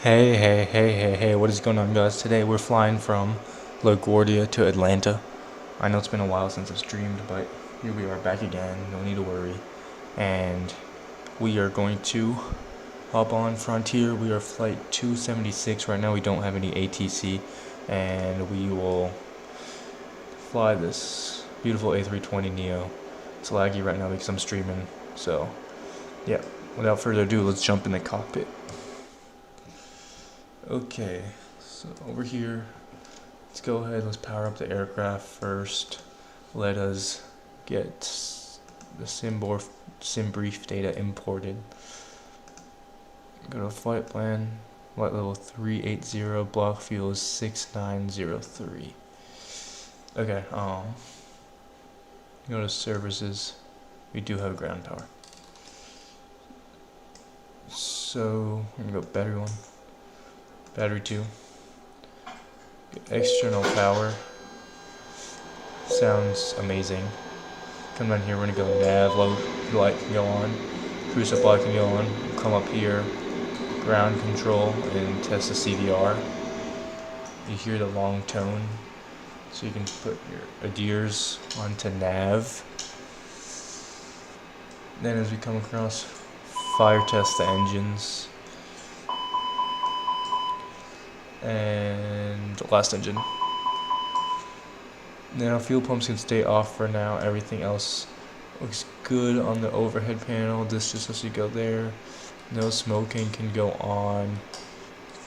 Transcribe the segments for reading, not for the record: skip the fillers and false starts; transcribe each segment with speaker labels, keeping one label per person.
Speaker 1: Hey, what is going on, guys? Today we're flying from LaGuardia to Atlanta. I know it's been a while since I've streamed, but here we are back again, no need to worry. And we are going to hop on Frontier. We are flight 276 right now. We don't have any ATC, and we will fly this beautiful A320neo. It's laggy right now because I'm streaming, so yeah, without further ado, let's jump in the cockpit. Okay, so over here, let's go ahead, let's power up the aircraft first. Let us get the sim brief data imported. Go to flight plan, flight level 380, block fuel is 6903. Okay, go to services, we do have ground power. So, I'm gonna go battery 1. Battery 2. External power. Sounds amazing. Come down here, we're gonna go nav, low light can go on, cruise supply can go on, come up here, ground control, and test the CVR. You hear the long tone, so you can put your ADIRS onto nav. Then as we come across, fire test the engines. And last engine. Now fuel pumps can stay off for now. Everything else looks good on the overhead panel. This just lets you go there. No smoking can go on.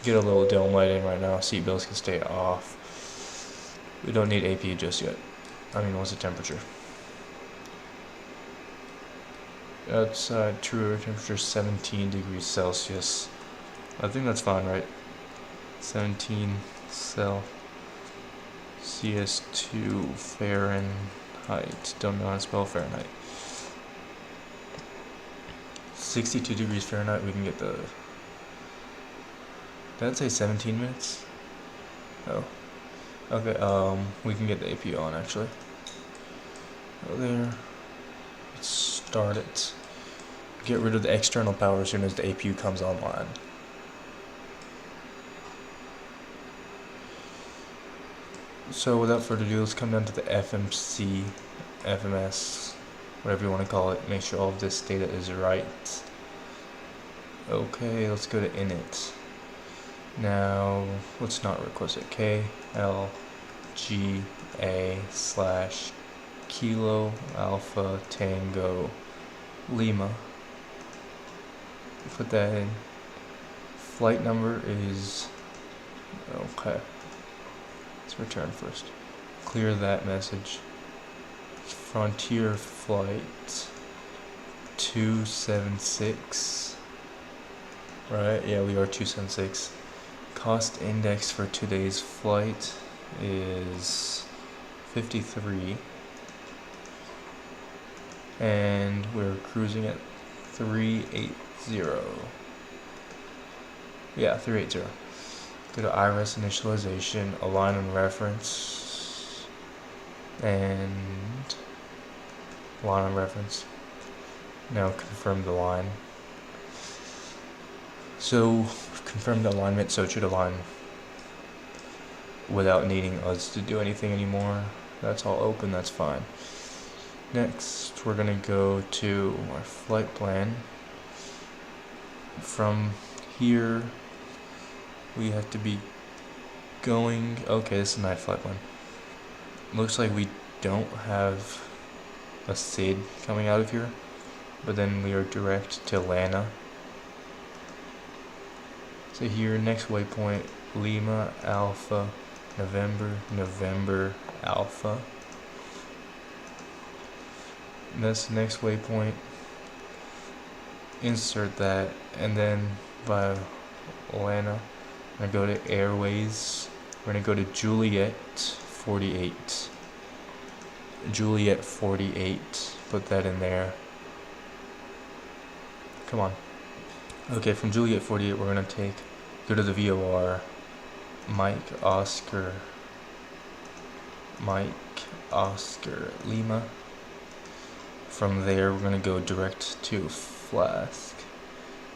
Speaker 1: Get a little dome lighting right now. Seat belts can stay off. We don't need AP just yet. What's the temperature? Outside true air temperature 17 degrees Celsius. I think that's fine, right? 17 cell CS2 Fahrenheit. Don't know how to spell Fahrenheit. 62 degrees Fahrenheit. We can get the. Did that say 17 minutes? Oh. Okay. We can get the AP on actually. Go there. Let's start it. Get rid of the external power as soon as the APU comes online. So without further ado, let's come down to the FMC, FMS, whatever you want to call it. Make sure all of this data is right. Okay, let's go to init. Now, let's not request it. KLGA/Kilo Alpha Tango Lima. Put that in. Flight number is okay. Let's return first. Clear that message. Frontier flight 276. Right? Yeah, we are 276. Cost index for today's flight is 53. And we're cruising at 380. Yeah, 380. Go to IRS initialization, align on reference, and line on reference. Now confirm the line. So confirm the alignment, so it should align without needing us to do anything anymore. That's all open, that's fine. Next, we're gonna go to our flight plan. From here, we have to be going. Okay, this is a night flight plan. Looks like we don't have a SID coming out of here, but then we are direct to Atlanta. So here, next waypoint, Lima Alpha November Alpha. And that's the next waypoint. Insert that, and then by Atlanta, I'm gonna go to Airways. We're gonna go to Juliet 48. Juliet 48. Put that in there. Come on. Okay, from Juliet 48, we're gonna go to the VOR. Mike Oscar Lima. From there, we're gonna go direct to Flask.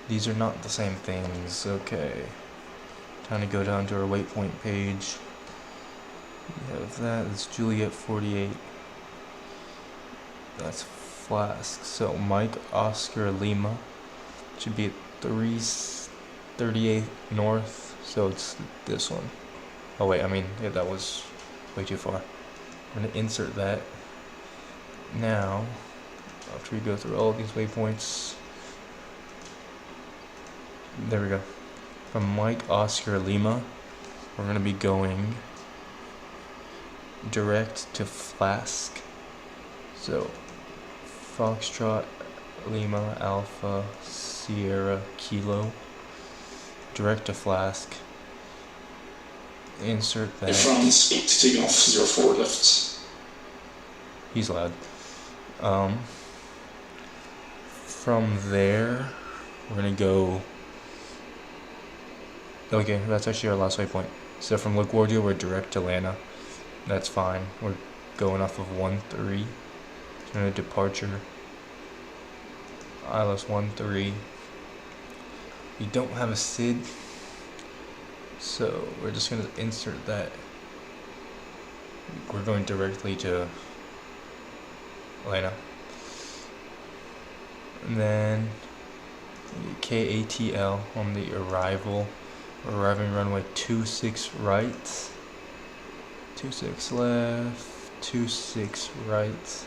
Speaker 1: These are not the same things. Okay. Time to go down to our waypoint page. We have that. It's Juliet 48. That's Flask. So Mike Oscar Lima should be at 338 North. So it's this one. Oh wait, yeah, that was way too far. I'm gonna insert that now. After we go through all of these waypoints, there we go. From Mike Oscar Lima, we're gonna be going direct to Flask. So Foxtrot Lima Alpha Sierra Kilo, direct to Flask. Insert that.
Speaker 2: France 8 taking off 04 left.
Speaker 1: He's loud. From there, we're gonna go. Okay, that's actually our last waypoint. So from LaGuardia, we're direct to Atlanta. That's fine. We're going off of 13. So departure. ILS 13. We don't have a SID, so we're just gonna insert that. We're going directly to Atlanta. And then KATL on the arrival. We're arriving runway 26 right, 26 left, 26 right,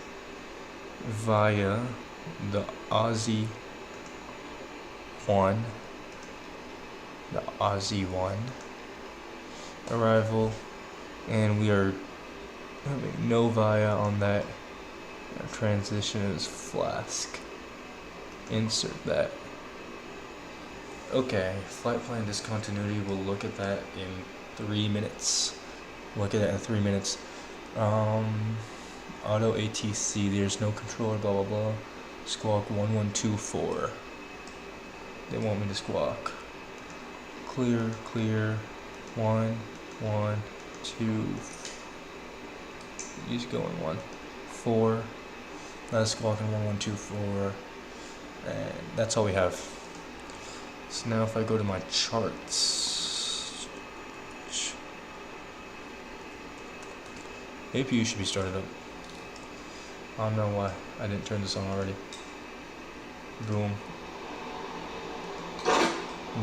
Speaker 1: via the Aussie 1, arrival, and we are having no via on that. Our transition is Flask. Insert that. Okay, flight plan discontinuity, we'll look at that in 3 minutes. Auto ATC, there's no controller, blah blah blah. Squawk 1124. They want me to squawk. Clear, 1, 1, 2. He's going 1, 4. That's squawking 1124. And that's all we have. So now if I go to my charts, APU should be started up. I don't know why I didn't turn this on already. Boom.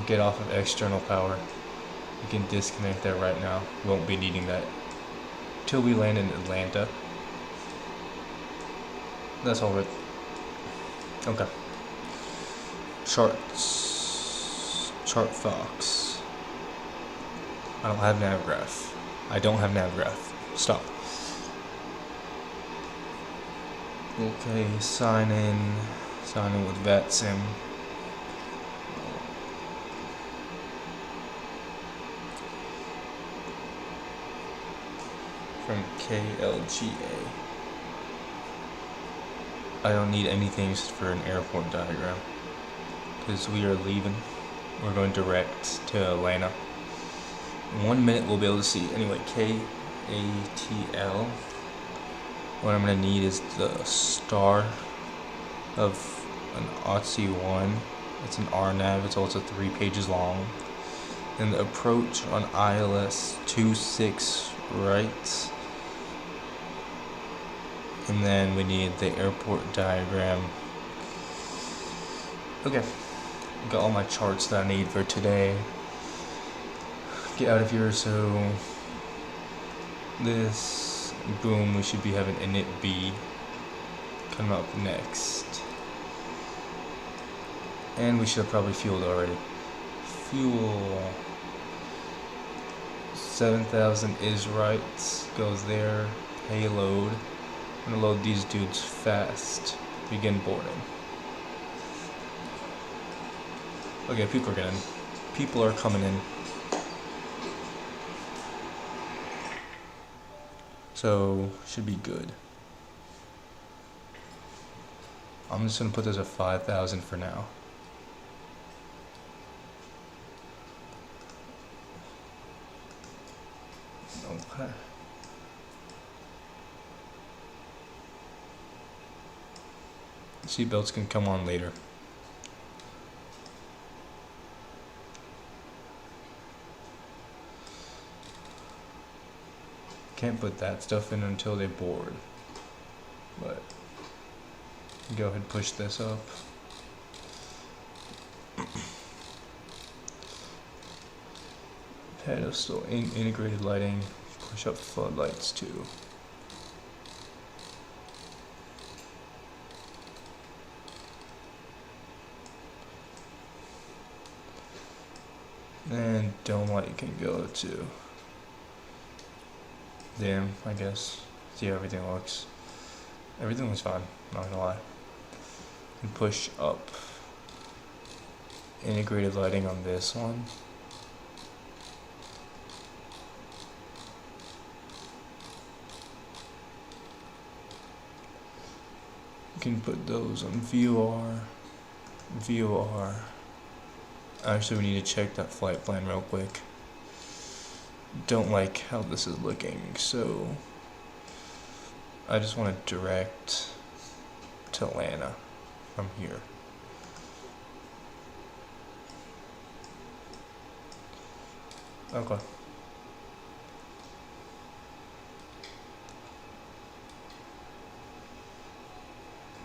Speaker 1: Get off of external power. You can disconnect that right now. We won't be needing that till we land in Atlanta. That's all right. Okay. Charts. Chart Fox. I don't have navgraph. Stop. Okay, sign in with VATSIM. From KLGA. I don't need anything for an airport diagram because we are leaving. We're going direct to Atlanta. In 1 minute we'll be able to see. Anyway, KATL. What I'm going to need is the star of an OTC 1. It's an RNAV. It's also 3 pages long. And the approach on ILS 26 right. And then we need the airport diagram. Okay. Got all my charts that I need for today. Get out of here, so this, boom, we should be having init B come up next. And we should have probably fueled already. Fuel 7,000 is right, goes there, payload. I'm gonna load these dudes fast. Begin boarding. Okay, people are coming in. So, should be good. I'm just gonna put this at 5,000 for now. Okay. Seatbelts can come on later. Can't put that stuff in until they board. But go ahead and push this up. Pedestal integrated lighting. Push up floodlights too. And dome light can go to dim, I guess. See how everything looks. Everything looks fine, not gonna lie. And push up integrated lighting on this one. You can put those on VOR. VOR. Actually, we need to check that flight plan real quick. Don't like how this is looking, so I just want to direct to Atlanta from here. Okay.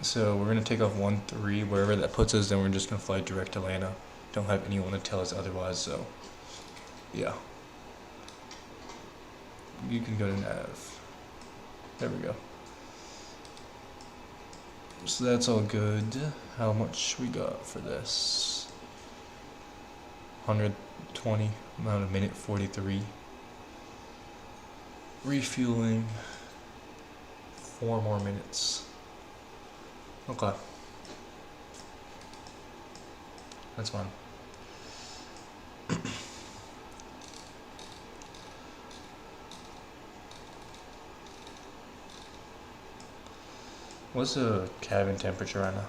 Speaker 1: So we're gonna take off 1-3, wherever that puts us, then we're just gonna fly direct to Atlanta. Don't have anyone to tell us otherwise, so yeah. You can go to nav. There we go. So that's all good. How much we got for this? 120, amount of minute 43. Refueling. 4 more minutes. Okay. That's fine. What's the cabin temperature right now?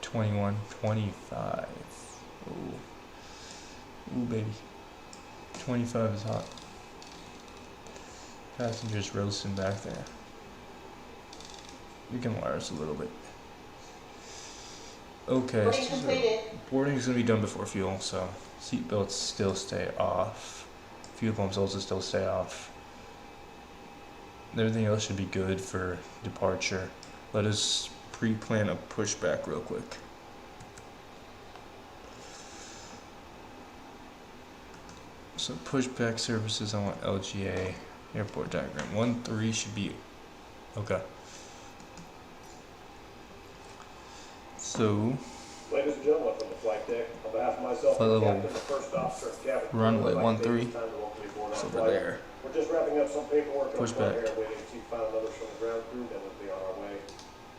Speaker 1: 21, 25. Ooh, baby. 25 is hot. Passengers roasting back there. You can wire us a little bit. Okay,
Speaker 3: Boarding
Speaker 1: so
Speaker 3: completed.
Speaker 1: boarding is gonna be done before fuel, so seat belts still stay off. Fuel pumps also still stay off. Everything else should be good for departure. Let us pre-plan a pushback real quick. So pushback services, I want LGA airport diagram. 1-3 should be okay. So
Speaker 4: Ladies and gentlemen, from the flight deck, on behalf of myself
Speaker 1: flight
Speaker 4: and the
Speaker 1: level
Speaker 4: captain, the first officer, cabin crew,
Speaker 1: runway
Speaker 4: I'd like to take
Speaker 1: 13.
Speaker 4: this time to welcome you aboard
Speaker 1: It's
Speaker 4: our
Speaker 1: over
Speaker 4: flight.
Speaker 1: there.
Speaker 4: We're just wrapping up some paperwork
Speaker 1: Push
Speaker 4: on our
Speaker 1: back.
Speaker 4: air, waiting to final numbers from the ground crew, then we'll be on our way.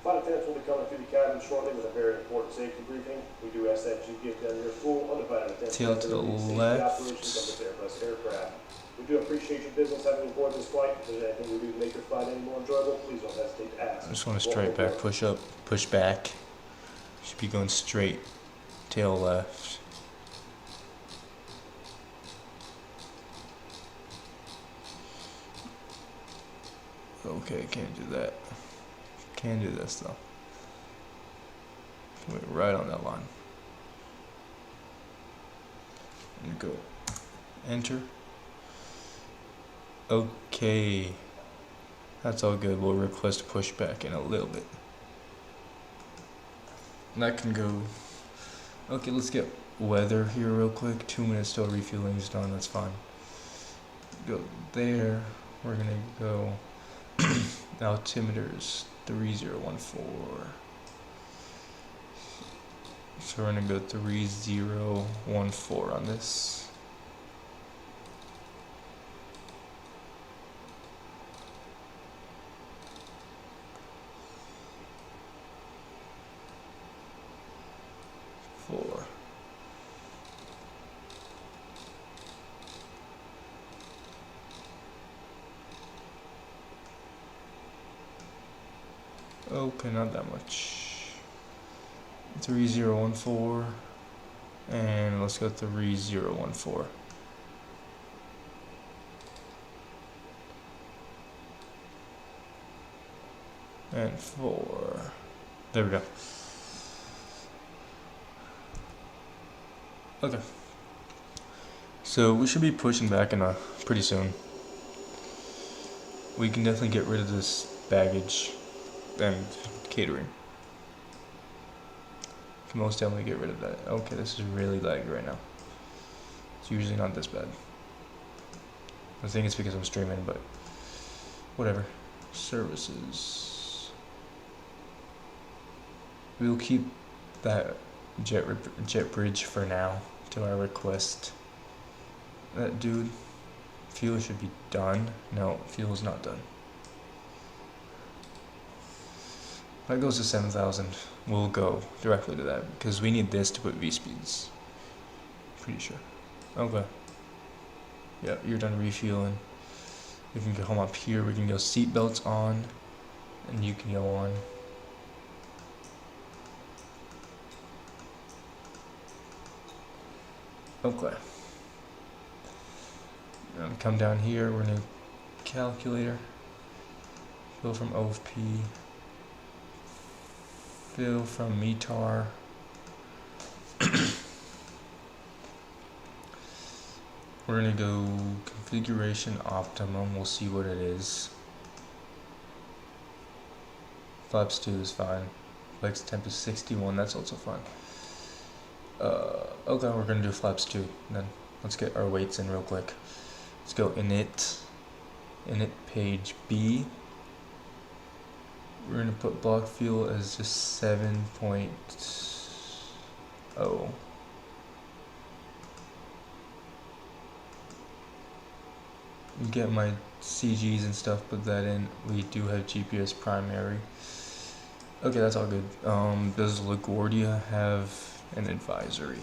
Speaker 4: Flight attendants will be coming through the cabin shortly with a very important safety briefing. We do ask that you give them your full, undivided attention.
Speaker 1: Tail to the left.
Speaker 4: Operations of this Airbus aircraft. We do appreciate your business having you aboard this flight. If there's anything we do to make your flight any more enjoyable, please don't hesitate to ask.
Speaker 1: I just want to straight back, push up, push back. Should be going straight, tail left. Okay, can't do that. Can do this though. Wait, right on that line. And go. Enter. Okay. That's all good. We'll request pushback in a little bit. And that can go. Okay, let's get weather here real quick. 2 minutes till refueling is done. That's fine. Go there. We're gonna go. Altimeters 3014. So we're gonna go 3014 on this. Okay, not that much. 3014. And let's go 3014. And 4. There we go. Okay. So we should be pushing back in pretty soon. We can definitely get rid of this baggage and catering. Can most definitely get rid of that. Okay, this is really laggy right now. It's usually not this bad. I think it's because I'm streaming, but whatever. Services. We'll keep that jet bridge for now till I request. That dude, fuel should be done. No, fuel's not done. That goes to 7,000. We'll go directly to that because we need this to put V speeds. Pretty sure. Okay. Yeah, you're done refueling. We can go home up here. We can go seat belts on, and you can go on. Okay. Come down here. We're gonna calculator. Fill from OFP. Fill from METAR. We're gonna go configuration optimum. We'll see what it is. Flaps 2 is fine. Flex temp is 61. That's also fine. Okay, we're gonna do flaps 2. Then let's get our weights in real quick. Let's go init page B. We're gonna put block fuel as just 7.0. Get my CGs and stuff, put that in. We do have GPS primary. Okay, that's all good. Does LaGuardia have an advisory?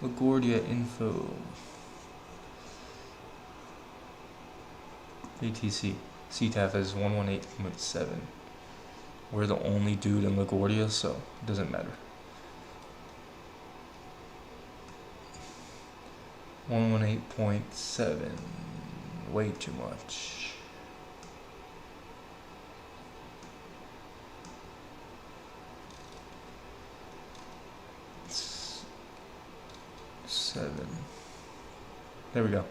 Speaker 1: LaGuardia info. ATC. CTAF is 118.7. We're the only dude in LaGuardia, so it doesn't matter. 118.7. Way too much. Seven. There we go.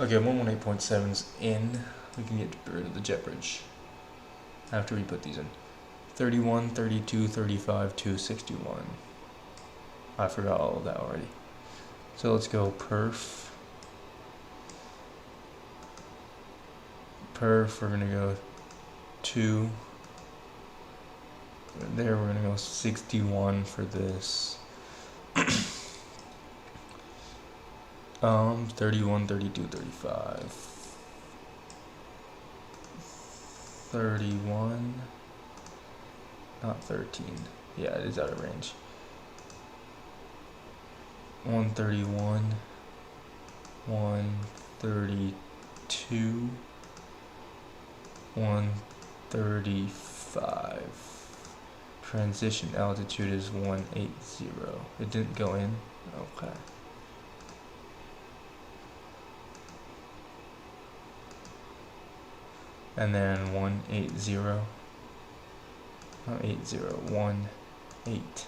Speaker 1: Okay, 118.7's in. We can get rid of the jet bridge after we put these in. 31, 32, 35, 261. I forgot all of that already. So let's go perf. Perf, we're gonna go 2. There, we're gonna go 61 for this. 31, 32, 35. 31. Not 13. Yeah, it is out of range. 131. 132. 135. Transition altitude is 180. It didn't go in? Okay. And then 180. Not 80. 180.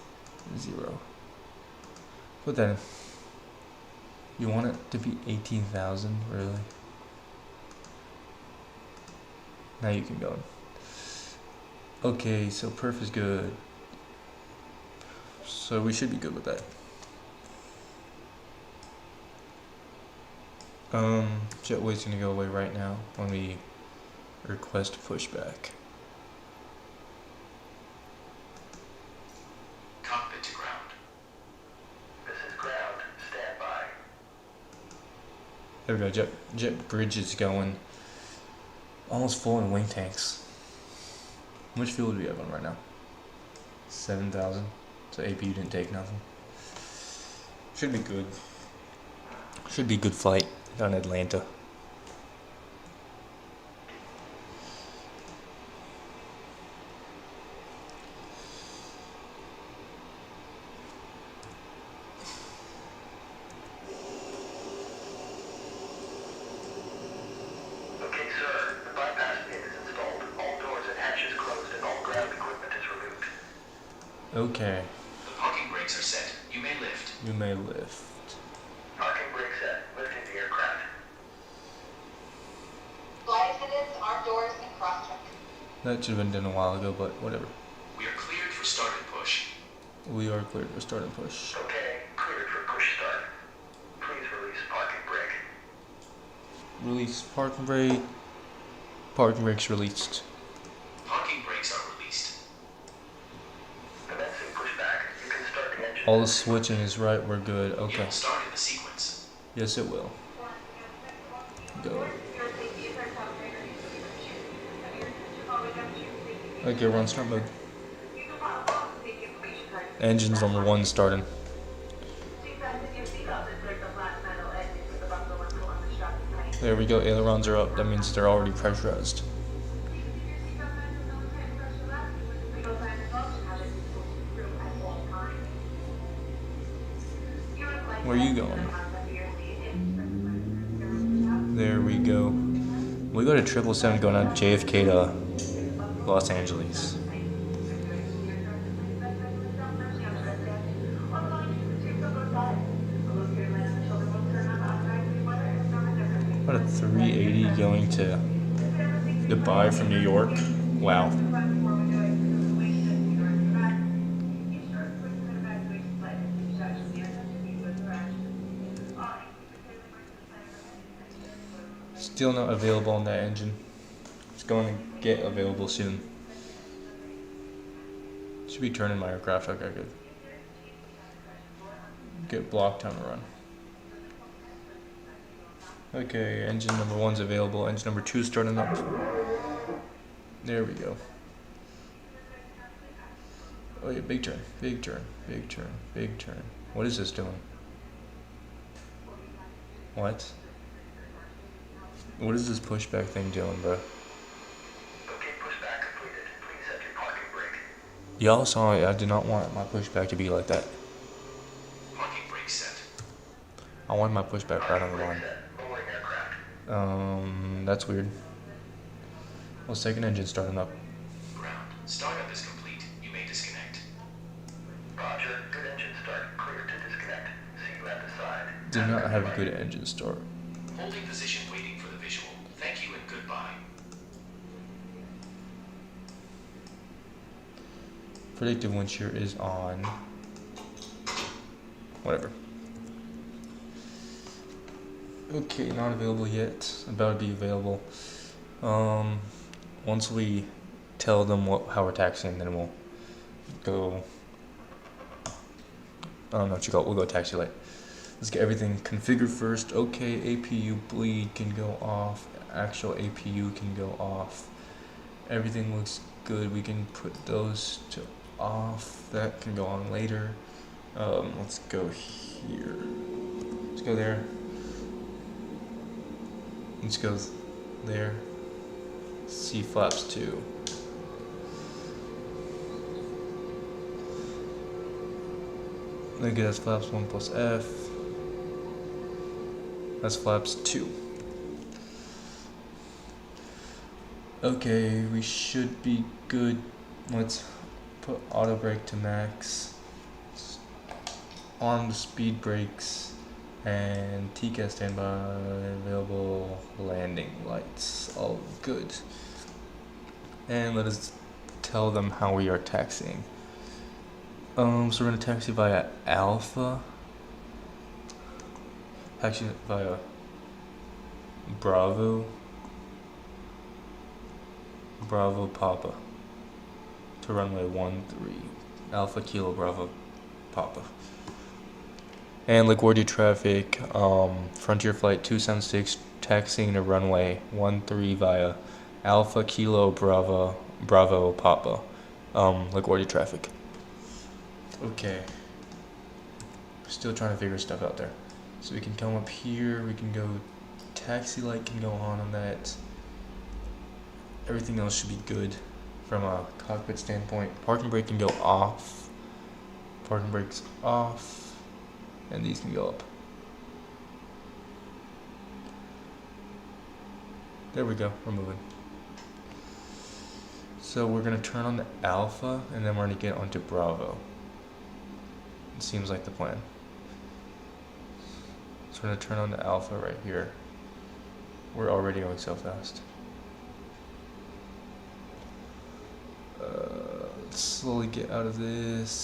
Speaker 1: Put that in. You want it to be 18,000, really? Now you can go in. Okay, so perf is good. So we should be good with that. Jetway's gonna go away right now when we request pushback.
Speaker 3: Cockpit to ground. This is ground. Stand by.
Speaker 1: There we go. Jet bridge is going. Almost full in wing tanks. How much fuel do we have on right now? 7,000. So APU didn't take nothing. Should be good. Should be good flight down Atlanta.
Speaker 3: Okay, sir. The bypass pin is installed. All doors and hatches closed and all ground equipment is removed.
Speaker 1: Okay,
Speaker 5: The parking brakes are set. You may lift.
Speaker 1: you may lift.
Speaker 3: Parking brake set. Lifting the aircraft.
Speaker 6: Flight attendants, armed doors, and cross-check.
Speaker 1: That should have been done a while ago, but whatever.
Speaker 5: We are cleared for start and push.
Speaker 1: We are cleared for start and push.
Speaker 3: Okay, cleared for push start. Please release parking brake.
Speaker 1: Release parking brake. Parking brake's released.
Speaker 5: Parking brakes are released.
Speaker 3: Commencing pushback. You can start the engine.
Speaker 1: All the switching is right, we're good.
Speaker 5: It
Speaker 1: Okay.
Speaker 5: will start in the sequence.
Speaker 1: Yes, it will. Go. Okay, we're on start mode. Engine's number 1 starting. There we go, ailerons are up. That means they're already pressurized. Where are you going? There we go. We got a 777 going out JFK to Los Angeles. What a 380 going to Dubai from New York. Wow. Still not available on that engine. It's going to get available soon. Should be turning my aircraft. Okay, good. Get block time to run. Okay, engine number 1's available. Engine number 2's starting up. There we go. Oh yeah, big turn, big turn, big turn, big turn. What is this doing? What? What is this pushback thing doing, bro?
Speaker 3: Okay, pushback completed. Please set your parking brake.
Speaker 1: Y'all saw it. I do not want my pushback to be like that.
Speaker 5: Parking brakes set.
Speaker 1: I want my pushback right on the line.
Speaker 3: Set. Lowering aircraft.
Speaker 1: That's weird. Well, second engine starting up.
Speaker 5: Ground. Startup is complete. You may disconnect.
Speaker 3: Roger. Good engine start. Clear to disconnect. See you at the side.
Speaker 1: Did not have a good engine start.
Speaker 5: Holding position waiting for the visual. Thank you and goodbye.
Speaker 1: Predictive wind shear is on. Whatever. Okay, not available yet. About to be available. Once we tell them how we're taxiing, then we'll go. I don't know what you call it. We'll go taxi light. Let's get everything configured first. Okay, APU bleed can go off. Actual APU can go off. Everything looks good. We can put those to off. That can go on later. Let's go here. Let's go there. Let's go there. C flaps 2. Okay, that's flaps 1 plus F. That's flaps 2. Okay, we should be good. Let's put auto brake to max. Arm the speed brakes. And TCAS standby, available landing lights. All good. And let us tell them how we are taxiing. So we're going to taxi via Alpha. Taxi via Bravo. Bravo Papa. To runway 13. Alpha Kilo Bravo Papa. And LaGuardia traffic, Frontier Flight 276 taxiing to runway 13 via Alpha Kilo Bravo Papa. LaGuardia traffic. Okay. Still trying to figure stuff out there. So we can come up here, we can go, taxi light can go on that. Everything else should be good from a cockpit standpoint. Parking brake can go off. Parking brake's off. And these can go up. There we go, we're moving. So we're gonna turn on the Alpha and then we're gonna get onto Bravo. It seems like the plan. So we're gonna turn on the Alpha right here. We're already going so fast. Let's slowly get out of this.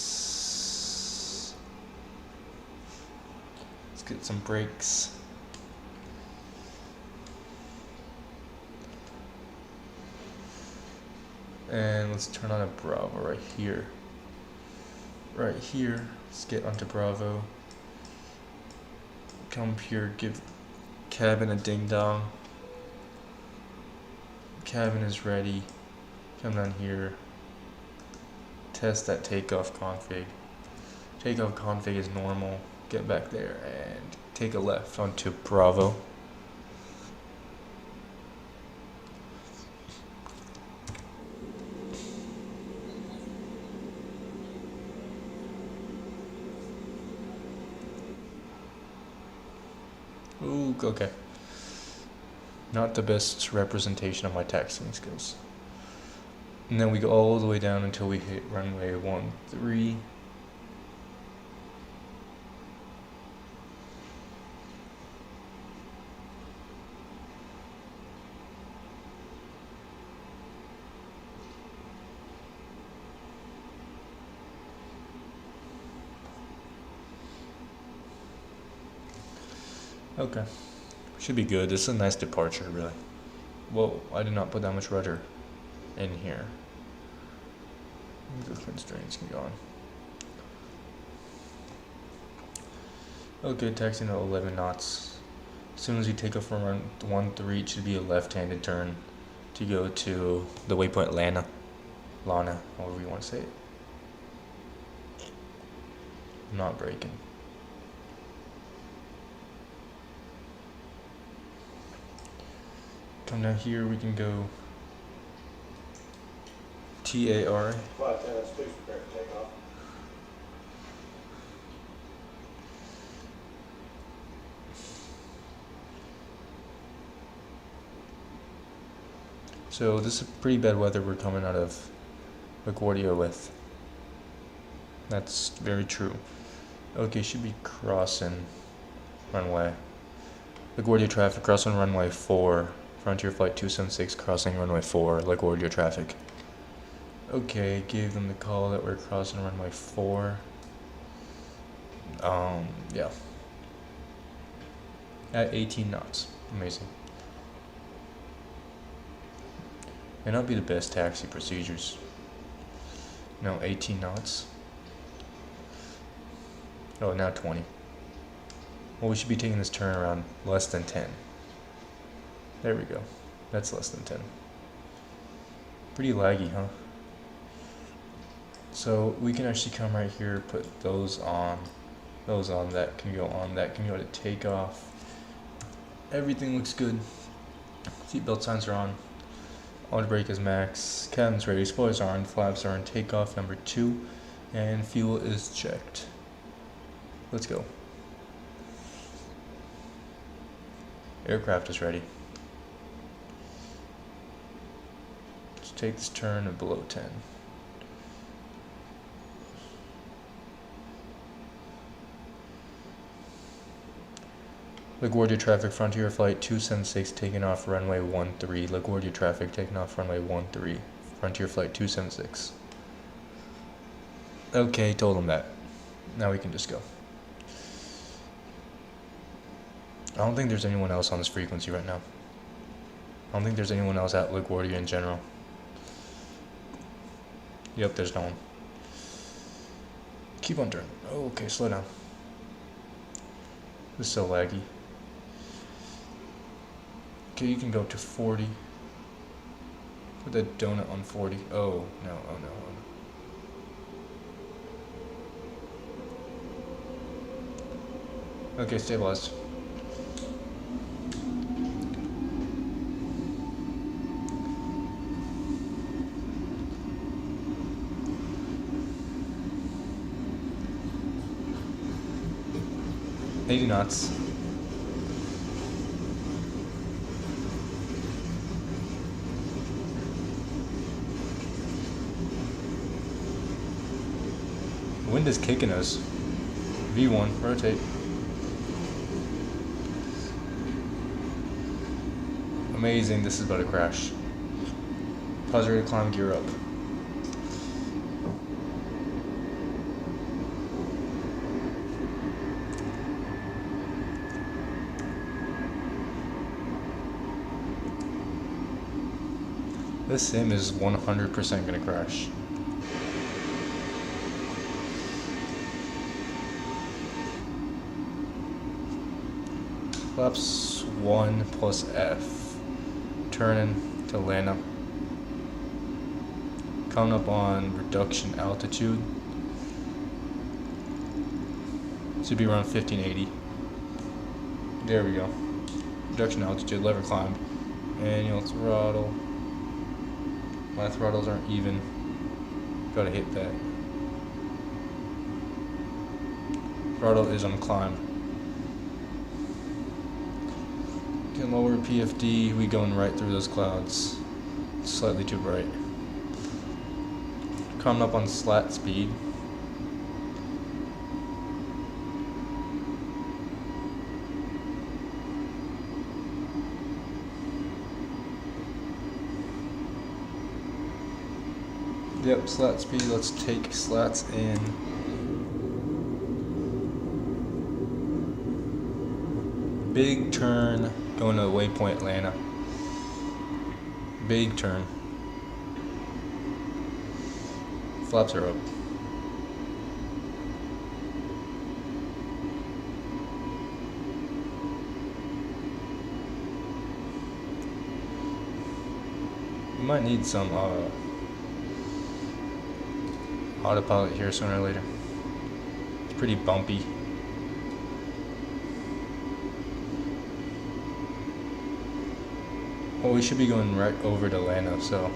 Speaker 1: Let's get some brakes. And let's turn on a Bravo right here. Right here, let's get onto Bravo. Come up here, give cabin a ding dong. Cabin is ready. Come down here. Test that takeoff config. Takeoff config is normal. Get back there and take a left onto Bravo. Ooh, okay. Not the best representation of my taxiing skills. And then we go all the way down until we hit runway 13. Okay. Should be good. This is a nice departure, really. Whoa, I did not put that much rudder in here. The constraints can go on. Okay, taxiing at 11 knots. As soon as you take off from run 13, it should be a left-handed turn to go to the waypoint Lana, however you want to say it. I'm not braking. Come down here, we can go TAR.
Speaker 4: Flight attendants, please prepare to take off.
Speaker 1: So this is pretty bad weather we're coming out of LaGuardia with. That's very true. Okay, should be crossing runway. LaGuardia traffic crossing runway 4. Frontier Flight 276 crossing runway 4, LaGuardia traffic. Okay, gave them the call that we're crossing runway 4. Yeah. At 18 knots. Amazing. May not be the best taxi procedures. No, 18 knots. Oh, now 20. Well, we should be taking this turn around less than 10. There we go. That's less than 10. Pretty laggy, huh? So we can actually come right here, put those on, that can go to takeoff. Everything looks good. Seatbelt signs are on. Auto brake is max. Cabin's ready. Spoilers are on. Flaps are on. Takeoff number 2. And fuel is checked. Let's go. Aircraft is ready. Let's take this turn to below 10. LaGuardia traffic, Frontier Flight 276 taking off runway 13. LaGuardia traffic taking off runway 13. Frontier Flight 276. Okay, told them that. Now we can just go. I don't think there's anyone else on this frequency right now. I don't think there's anyone else at LaGuardia in general. Yep, there's no one. Keep on turning. Oh, okay, slow down. This is so laggy. Okay, you can go to 40. Put that donut on 40. Oh, no, oh no, oh no. Okay, stabilized. $80 knots. Wind is kicking us. V1, rotate. Amazing, this is about to crash. Pause ready to climb, gear up. This sim is 100% gonna crash. Flaps 1 plus F. Turning to Atlanta. Coming up on reduction altitude. Should be around 1580. There we go. Reduction altitude, lever climb. Manual throttle. My throttles aren't even. Gotta hit that. Throttle is on climb. Can lower PFD, we going right through those clouds. Slightly too bright. Coming up on slat speed. Yep, slat speed, let's take slats in. Big turn, going to waypoint Atlanta. Big turn. Flaps are up. We might need some autopilot here sooner or later. It's pretty bumpy. Well, we should be going right over to Atlanta, so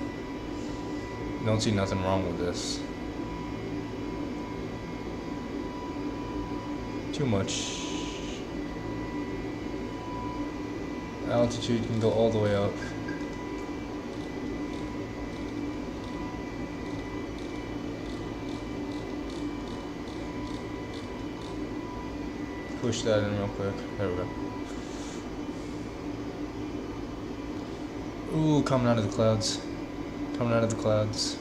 Speaker 1: don't see nothing wrong with this. Too much. Altitude can go all the way up. Push that in real quick. There we go. Ooh, coming out of the clouds. Coming out of the clouds.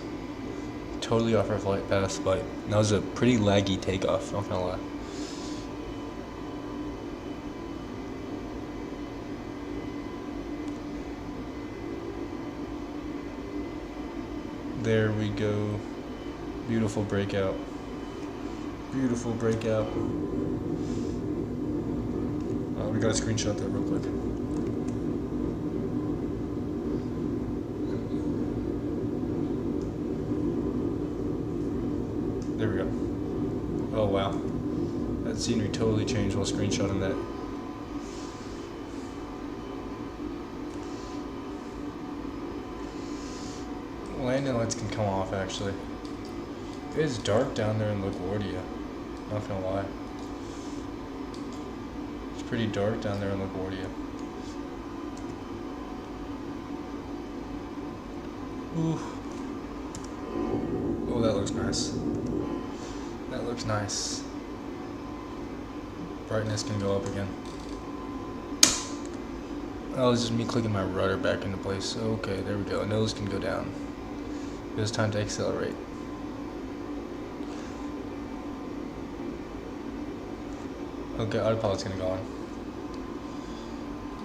Speaker 1: Totally off our flight path, but that was a pretty laggy takeoff, not gonna lie. There we go. Beautiful breakout. Beautiful breakout. We gotta screenshot that real quick. There we go. Oh wow. That scenery totally changed while screenshotting that. Landing lights can come off actually. It is dark down there in LaGuardia. Not gonna lie. It's pretty dark down there in LaGuardia. Ooh. Oh, that looks nice. That looks nice. Brightness can go up again. Oh, it's just me clicking my rudder back into place. Okay, there we go. Nose can go down. It was time to accelerate. Okay, autopilot's gonna go on.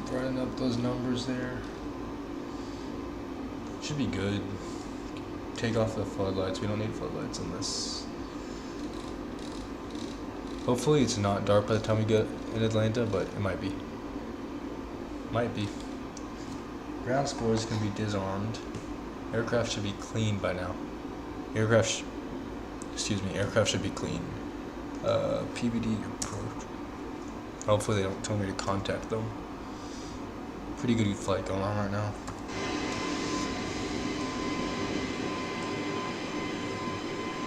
Speaker 1: Brighten up those numbers there. Should be good. Take off the floodlights. We don't need floodlights on this. Hopefully it's not dark by the time we get in Atlanta, but it might be. Might be. Ground scores can be disarmed. Aircraft should be clean by now. Aircraft should be clean. PBD approach. Hopefully they don't tell me to contact them. Pretty good flight going on right now.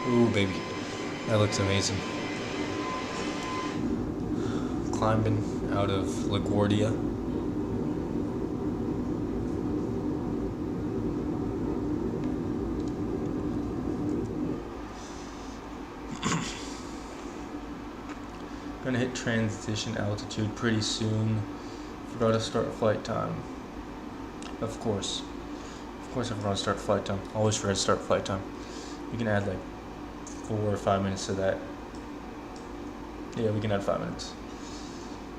Speaker 1: Ooh, baby. That looks amazing. Climbing out of LaGuardia. gonna hit transition altitude pretty soon. Forgot to start flight time. Of course I forgot to start flight time. Always forget to start flight time. We can add like 4 or 5 minutes to that. Yeah, we can add 5 minutes.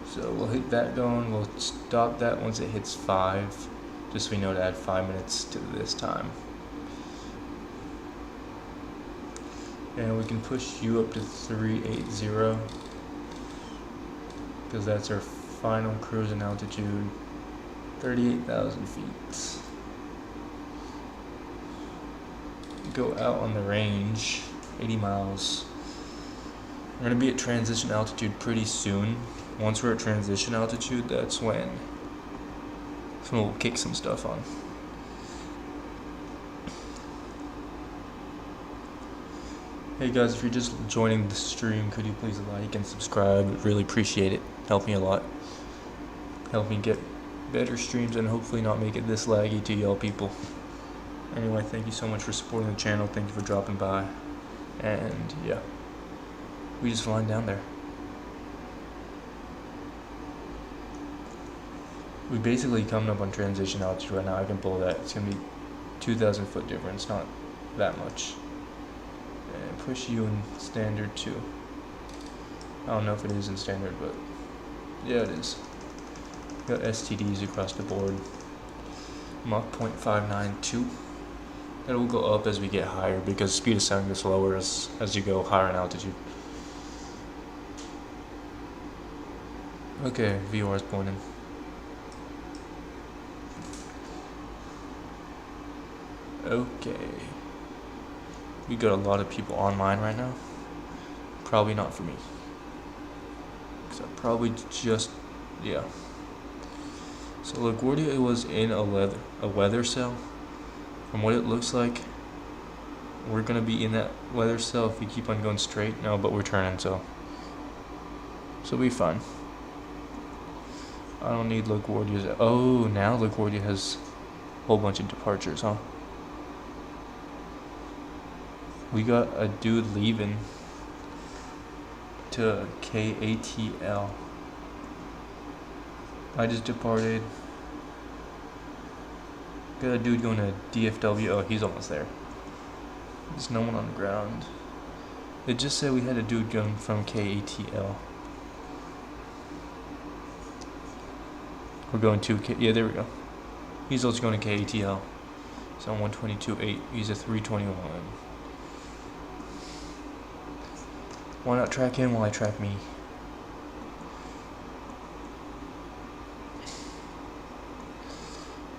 Speaker 1: So we'll hit that going. We'll stop that once it hits 5, just so we know to add 5 minutes to this time. And we can push you up to 380 because that's our final cruising altitude, 38,000 feet. Go out on the range, 80 miles. We're going to be at transition altitude pretty soon. Once we're at transition altitude, that's when we'll kick some stuff on. Hey guys, if you're just joining the stream, could you please like and subscribe? I'd really appreciate it. Help me a lot. Help me get better streams and hopefully not make it this laggy to y'all people. Anyway, thank you so much for supporting the channel. Thank you for dropping by. And yeah, we just flying down there. We basically coming up on transition altitude right now. I can pull that. It's gonna be 2,000 foot difference, not that much. And push you in standard too. I don't know if it is in standard, but yeah, it is. Got STDs across the board. Mach 0.592. That will go up as we get higher because speed of sound gets lower as you go higher in altitude. Okay, VR is pointing. Okay. We got a lot of people online right now. Probably not for me. Because I probably just, yeah. So LaGuardia was in a weather cell. From what it looks like, we're gonna be in that weather cell if we keep on going straight. No, but we're turning, so we'll be fine. I don't need LaGuardia's. Oh, now LaGuardia has a whole bunch of departures, huh? We got a dude leaving to KATL. I just departed. Got a dude going to DFW. Oh, he's almost there. There's no one on the ground. It just said we had a dude going from KATL. We're going to yeah, there we go. He's also going to KATL. He's on 122.8. He's a 321. Why not track him while I track me?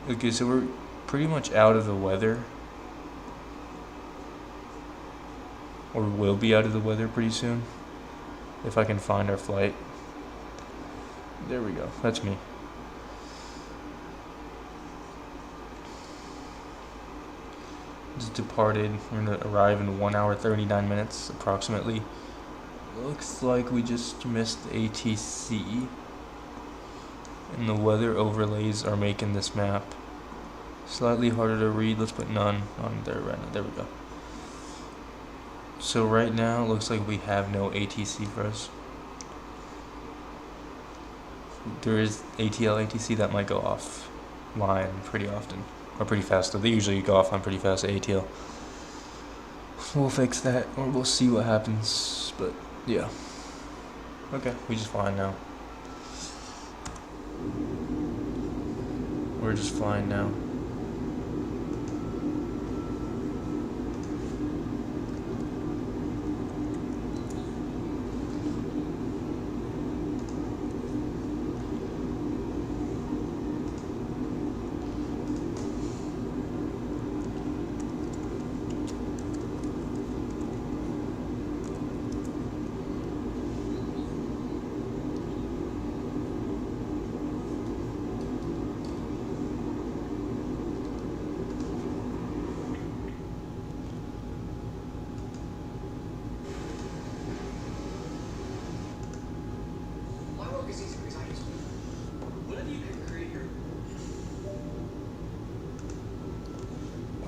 Speaker 1: Okay, so we're pretty much out of the weather. Or will be out of the weather pretty soon. If I can find our flight. There we go. That's me. Just departed. We're going to arrive in 1 hour 39 minutes approximately. Looks like we just missed ATC. And the weather overlays are making this map slightly harder to read. Let's put none on there right now. There we go. So right now it looks like we have no ATC for us. There is ATL, ATC that might go offline pretty often. Or pretty fast. So they usually go offline pretty fast at ATL. We'll fix that or we'll see what happens. But yeah. Okay, we just flying now. We're just flying now.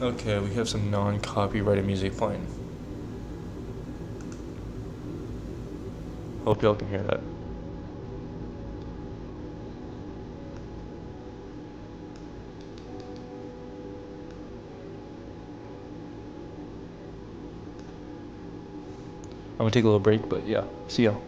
Speaker 1: Okay, we have some non-copyrighted music playing. Hope y'all can hear that. gonna take a little break, but yeah, see y'all.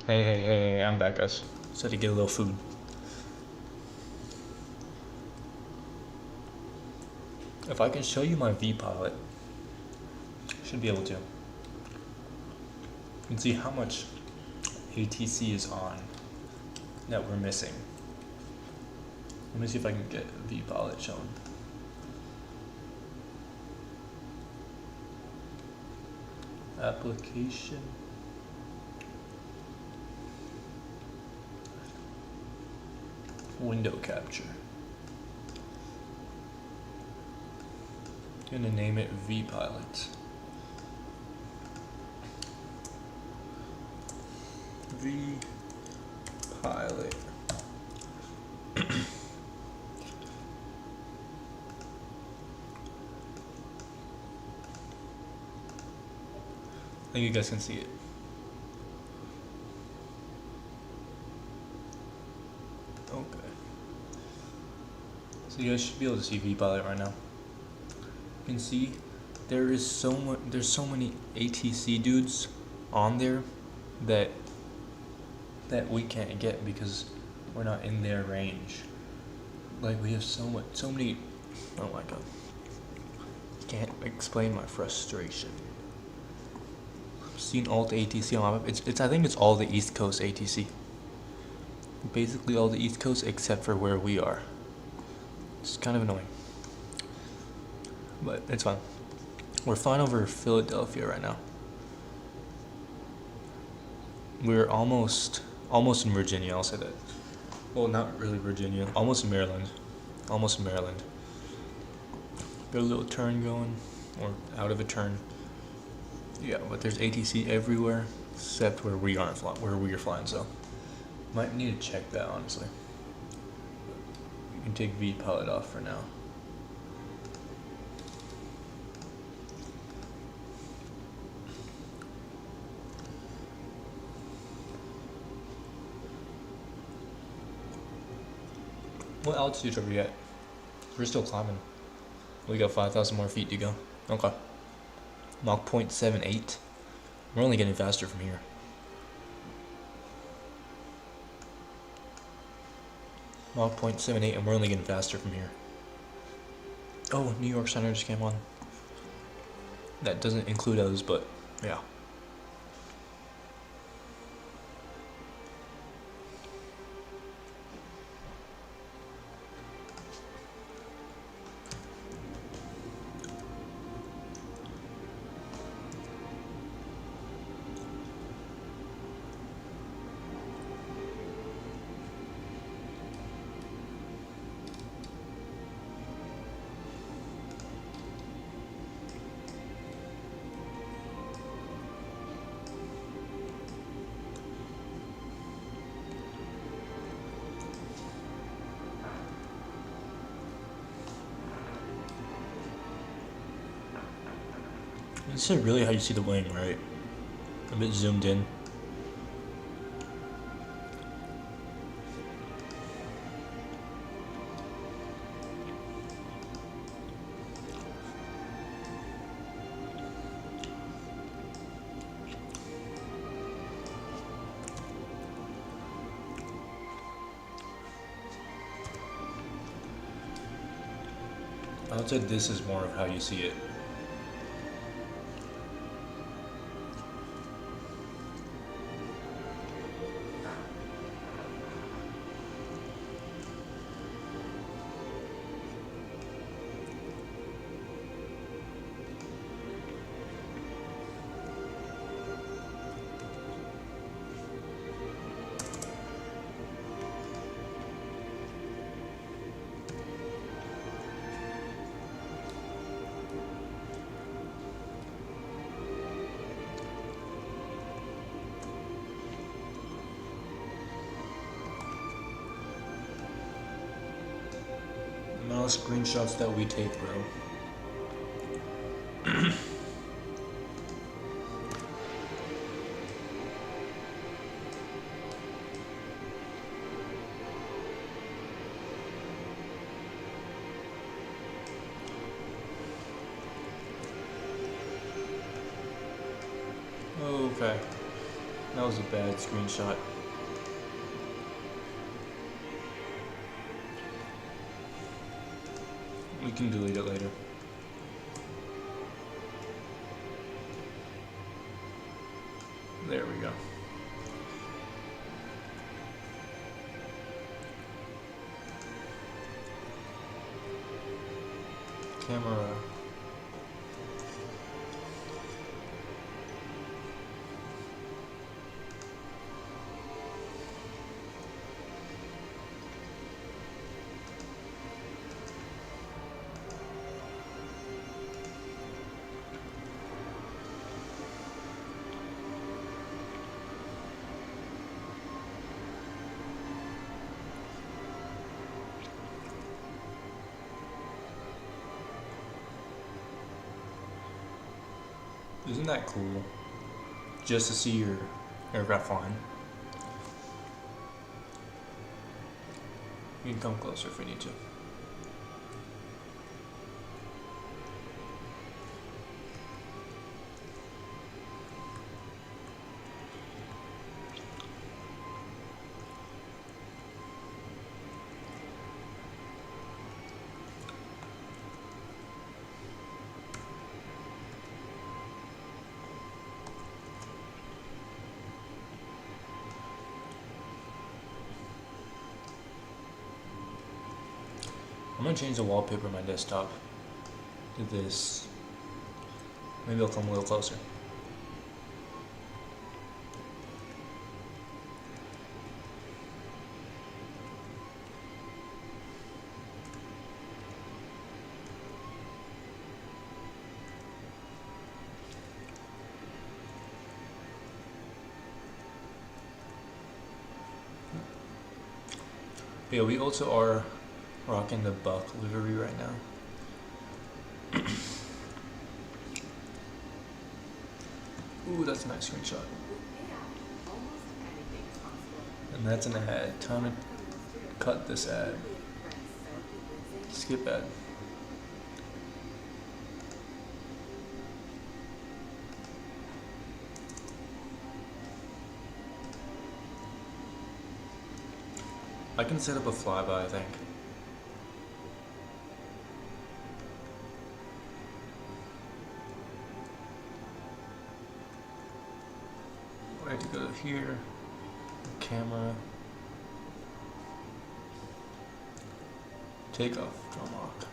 Speaker 1: Hey, I'm back, guys. So to get a little food. If I can show you my V-Pilot, should be able to. You can see how much ATC is on that we're missing. Let me see if I can get V-Pilot shown. Application. Window capture. Gonna name it V-Pilot. V pilot. I think you guys can see it. Okay. So you guys should be able to see V pilot right now. You can see there's so many ATC dudes on there that we can't get because we're not in their range. Like we have so many. Oh my god. Can't explain my frustration. I've seen all the ATC on my map. It's I think it's all the East Coast ATC. Basically all the East Coast except for where we are. It's kind of annoying. But it's fine. We're flying over Philadelphia right now. We're almost in Virginia, I'll say that. Well, not really Virginia. Almost in Maryland. Almost in Maryland. Got a little turn going, or out of a turn. Yeah, but there's ATC everywhere except where we aren't flying, where we are flying. So might need to check that honestly. You can take V pilot off for now. What altitude are we at? We're still climbing. We got 5,000 more feet to go. Okay. Mach 0.78. We're only getting faster from here. Mach 0.78 and we're only getting faster from here. Oh, New York Center just came on. That doesn't include us, but yeah. This is really how you see the wing, right? A bit zoomed in. I would say this is more of how you see it. The amount of screenshots that we take, bro. Okay, that was a bad screenshot. We can delete it later. There we go. Camera. Isn't that cool? Just to see your aircraft flying. You can come closer if we need to. I'm gonna change the wallpaper on my desktop to this. Maybe I'll come a little closer. Yeah, we also are rocking the Buck Livery right now. Ooh, that's a nice screenshot. And that's an ad. Time to cut this ad. Skip ad. I can set up a flyby, I think. I have to go to here, camera, takeoff, drum lock.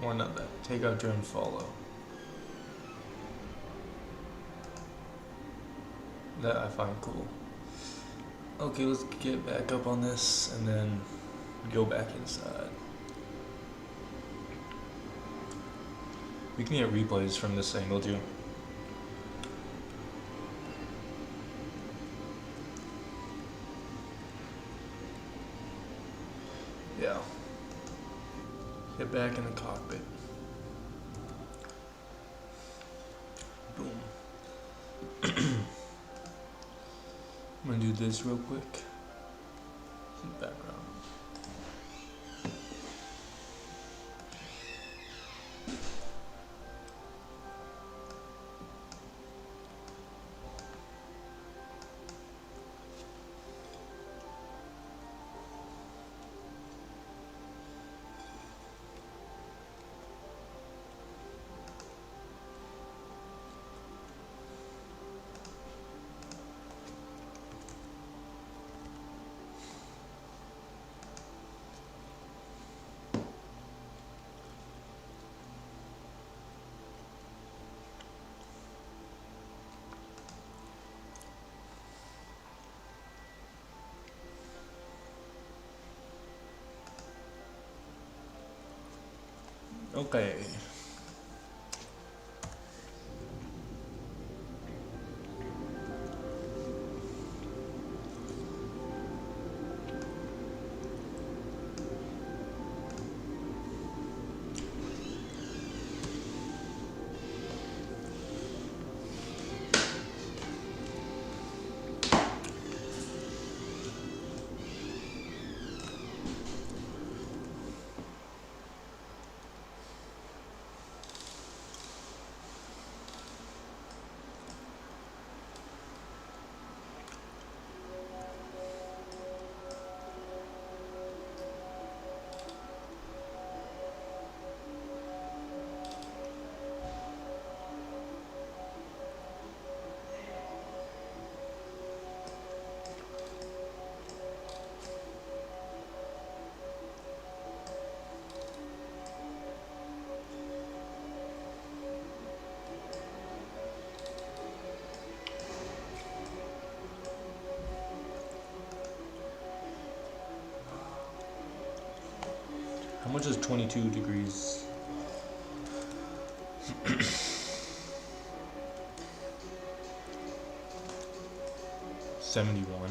Speaker 1: Or not that, takeoff, drone, follow. That I find cool. Okay, let's get back up on this and then go back inside. We can get replays from this angle too. Yeah. Get back in the cockpit. Boom. I'm gonna do this real quick. Some background. Okay. How much is 22 degrees? 71.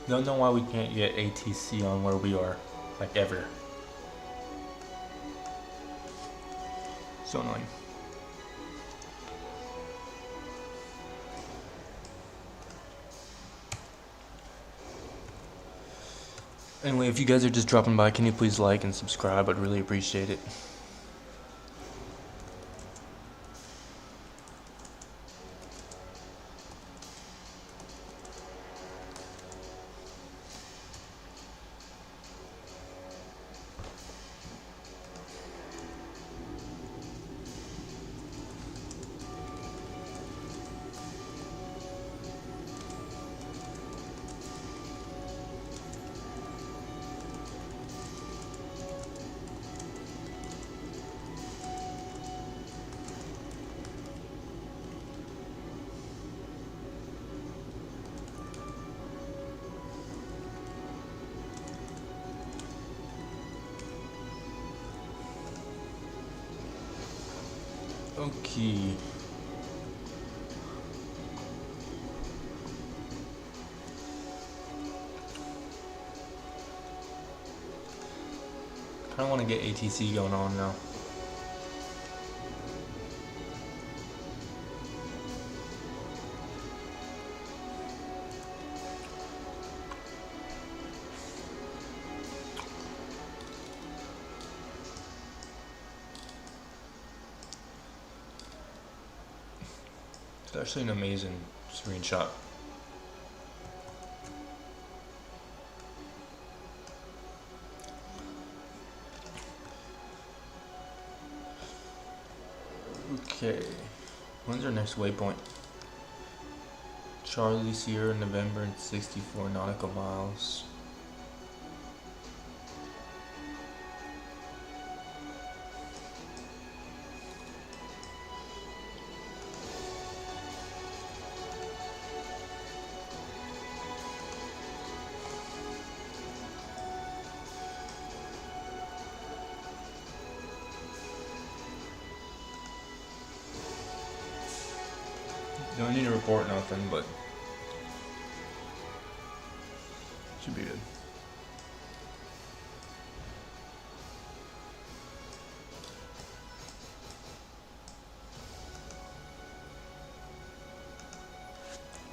Speaker 1: Don't know why we can't get ATC on where we are, like ever. So annoying. Anyway, if you guys are just dropping by, can you please like and subscribe? I'd really appreciate it. Okay. I kind of want to get ATC going on now. It's actually an amazing screenshot. Okay, when's our next waypoint? Charlie Sierra, November, and 64 nautical miles. Don't need to report nothing, but should be good.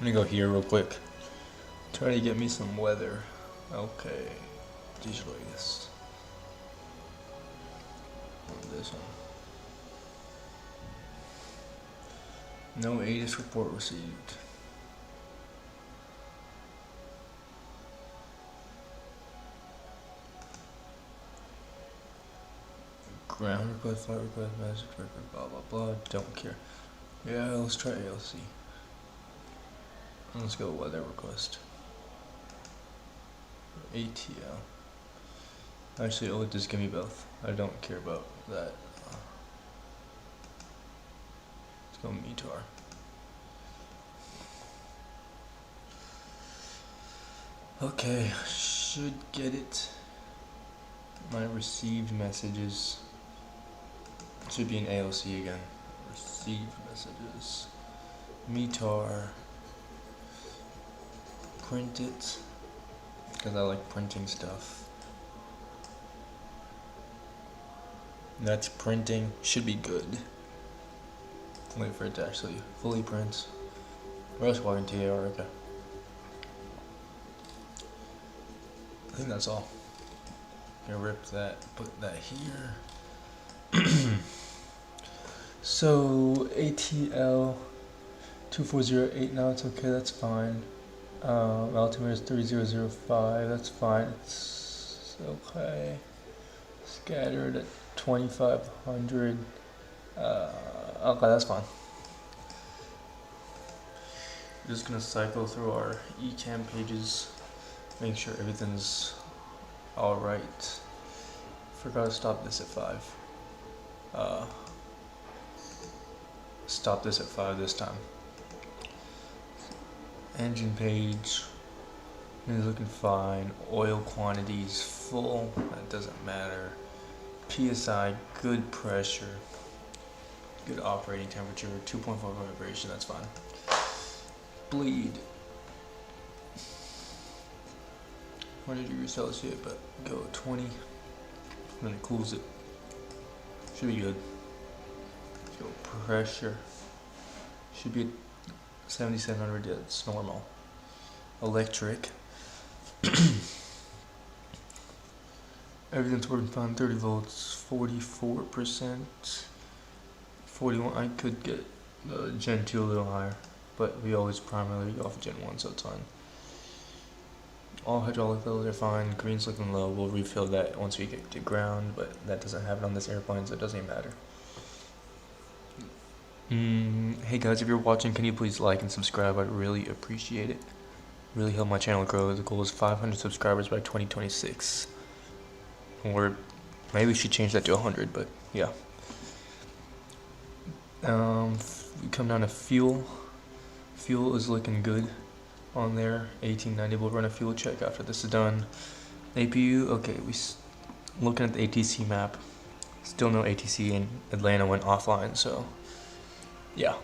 Speaker 1: I'm gonna go here real quick. Try to get me some weather. Okay, usually this. This one. No ATIS report received. Ground request, flight request, message record, blah blah blah. Don't care. Yeah, let's try ALC. Let's go weather request. ATL. Actually, oh, just give me both. I don't care about that. Let's go METAR. Okay, should get it. My received messages. Should be an ALC again. Received messages. METAR. Print it. Because I like printing stuff. That's printing. Should be good. Wait for it to actually fully print. Rush walking TAR, okay. I think that's all. Gonna rip that, put that here. So ATL 240.8 now, it's okay, that's fine. Altimeter is 3005, that's fine, it's okay. Scattered at 2500. Okay, that's fine. Just gonna cycle through our eCam pages, make sure everything's alright. Forgot to stop this at 5. Stop this at 5 this time. Engine page is looking fine. Oil quantities full, that doesn't matter. PSI, good pressure, good operating temperature, 2.4 vibration, that's fine. Bleed. 100 degrees Celsius, but go 20, and then it cools it. Should be good. So pressure should be 7,700. That's normal. Electric. Everything's working fine. 30 volts, 44%, 41. I could get Gen 2 a little higher, but we always primarily go off Gen 1, so it's fine. All hydraulic levels are fine. Green's looking low. We'll refill that once we get to ground, but that doesn't happen on this airplane, so it doesn't even matter. Hey guys, if you're watching, can you please like and subscribe? I'd really appreciate it. Really help my channel grow. The goal is 500 subscribers by 2026. Or maybe we should change that to 100, but yeah. We come down to fuel. Fuel is looking good on there. 1890. We'll run a fuel check after this is done. APU, okay, looking at the ATC map. Still no ATC, in Atlanta went offline, so yeah.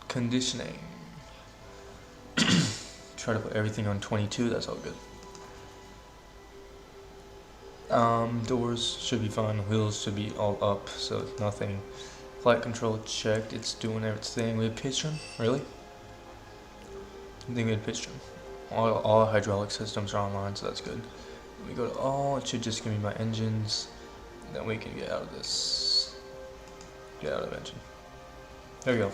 Speaker 1: Conditioning. Try to put everything on 22, that's all good. Doors should be fine, wheels should be all up, so it's nothing. Flight control checked, it's doing everything. We have pitch trim? Really? I think we had pitch trim. All hydraulic systems are online, so that's good. When we go to all, it should just give me my engines. Then we can get out of this. Get out of engine. There we go.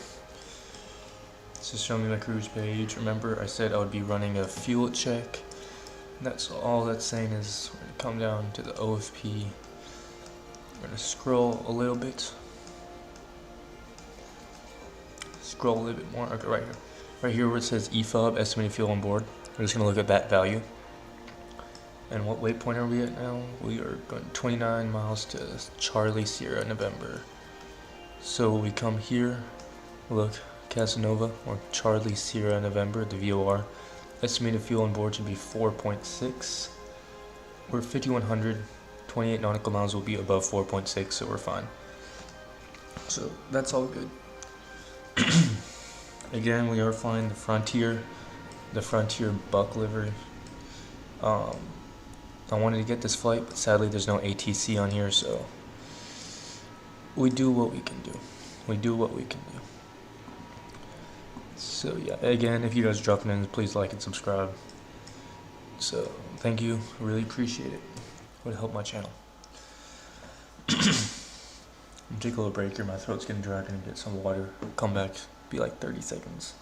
Speaker 1: It's just showing me my cruise page. Remember, I said I would be running a fuel check. That's all that's saying is we're going to come down to the OFP. We're going to scroll a little bit. Scroll a little bit more. Okay, right here. Right here where it says EFOB, estimated fuel on board. We're just going to look at that value. And what waypoint are we at now? We are going 29 miles to Charlie Sierra November. So we come here, look, Casanova, or Charlie Sierra November, the VOR. Estimated fuel on board should be 4.6. We're 5,100, 28 nautical miles will be above 4.6, so we're fine. So that's all good. Again, we are flying the Frontier Buck Livery. I wanted to get this flight, but sadly there's no ATC on here, so we do what we can do. We do what we can do. So yeah, again, if you guys are dropping in, please like and subscribe. So thank you, really appreciate it. It would help my channel. I'm gonna take a little break here. My throat's getting dry. I'm gonna get some water. Come back. Be like 30 seconds.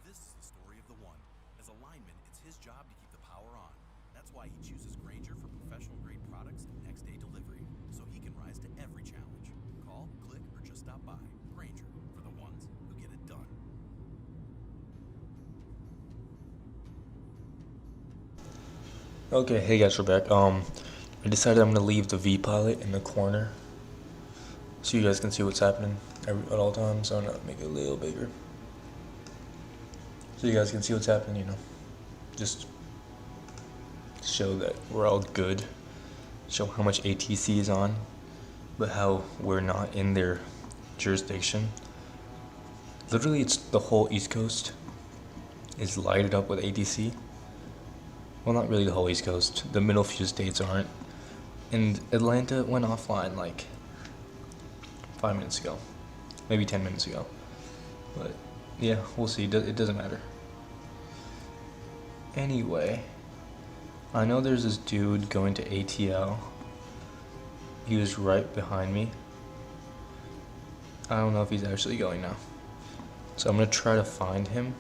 Speaker 7: This is the story of the one. As a lineman, it's his job to keep the power on. That's why he chooses Grainger for professional grade products and next day delivery, so he can rise to every challenge. Call, click, or just stop by. Grainger, for the ones who get it done.
Speaker 1: Okay, hey guys, we're back. I decided I'm gonna leave the V pilot in the corner so you guys can see what's happening at all times. So I'm gonna make it a little bigger so you guys can see what's happening, you know. Just show that we're all good. Show how much ATC is on, but how we're not in their jurisdiction. Literally, it's the whole East Coast is lighted up with ATC. Well, not really the whole East Coast. The middle few states aren't. And Atlanta went offline like 5 minutes ago. Maybe 10 minutes ago. But yeah, we'll see. It doesn't matter. Anyway, I know there's this dude going to ATL. He was right behind me. I don't know if he's actually going now. So I'm going to try to find him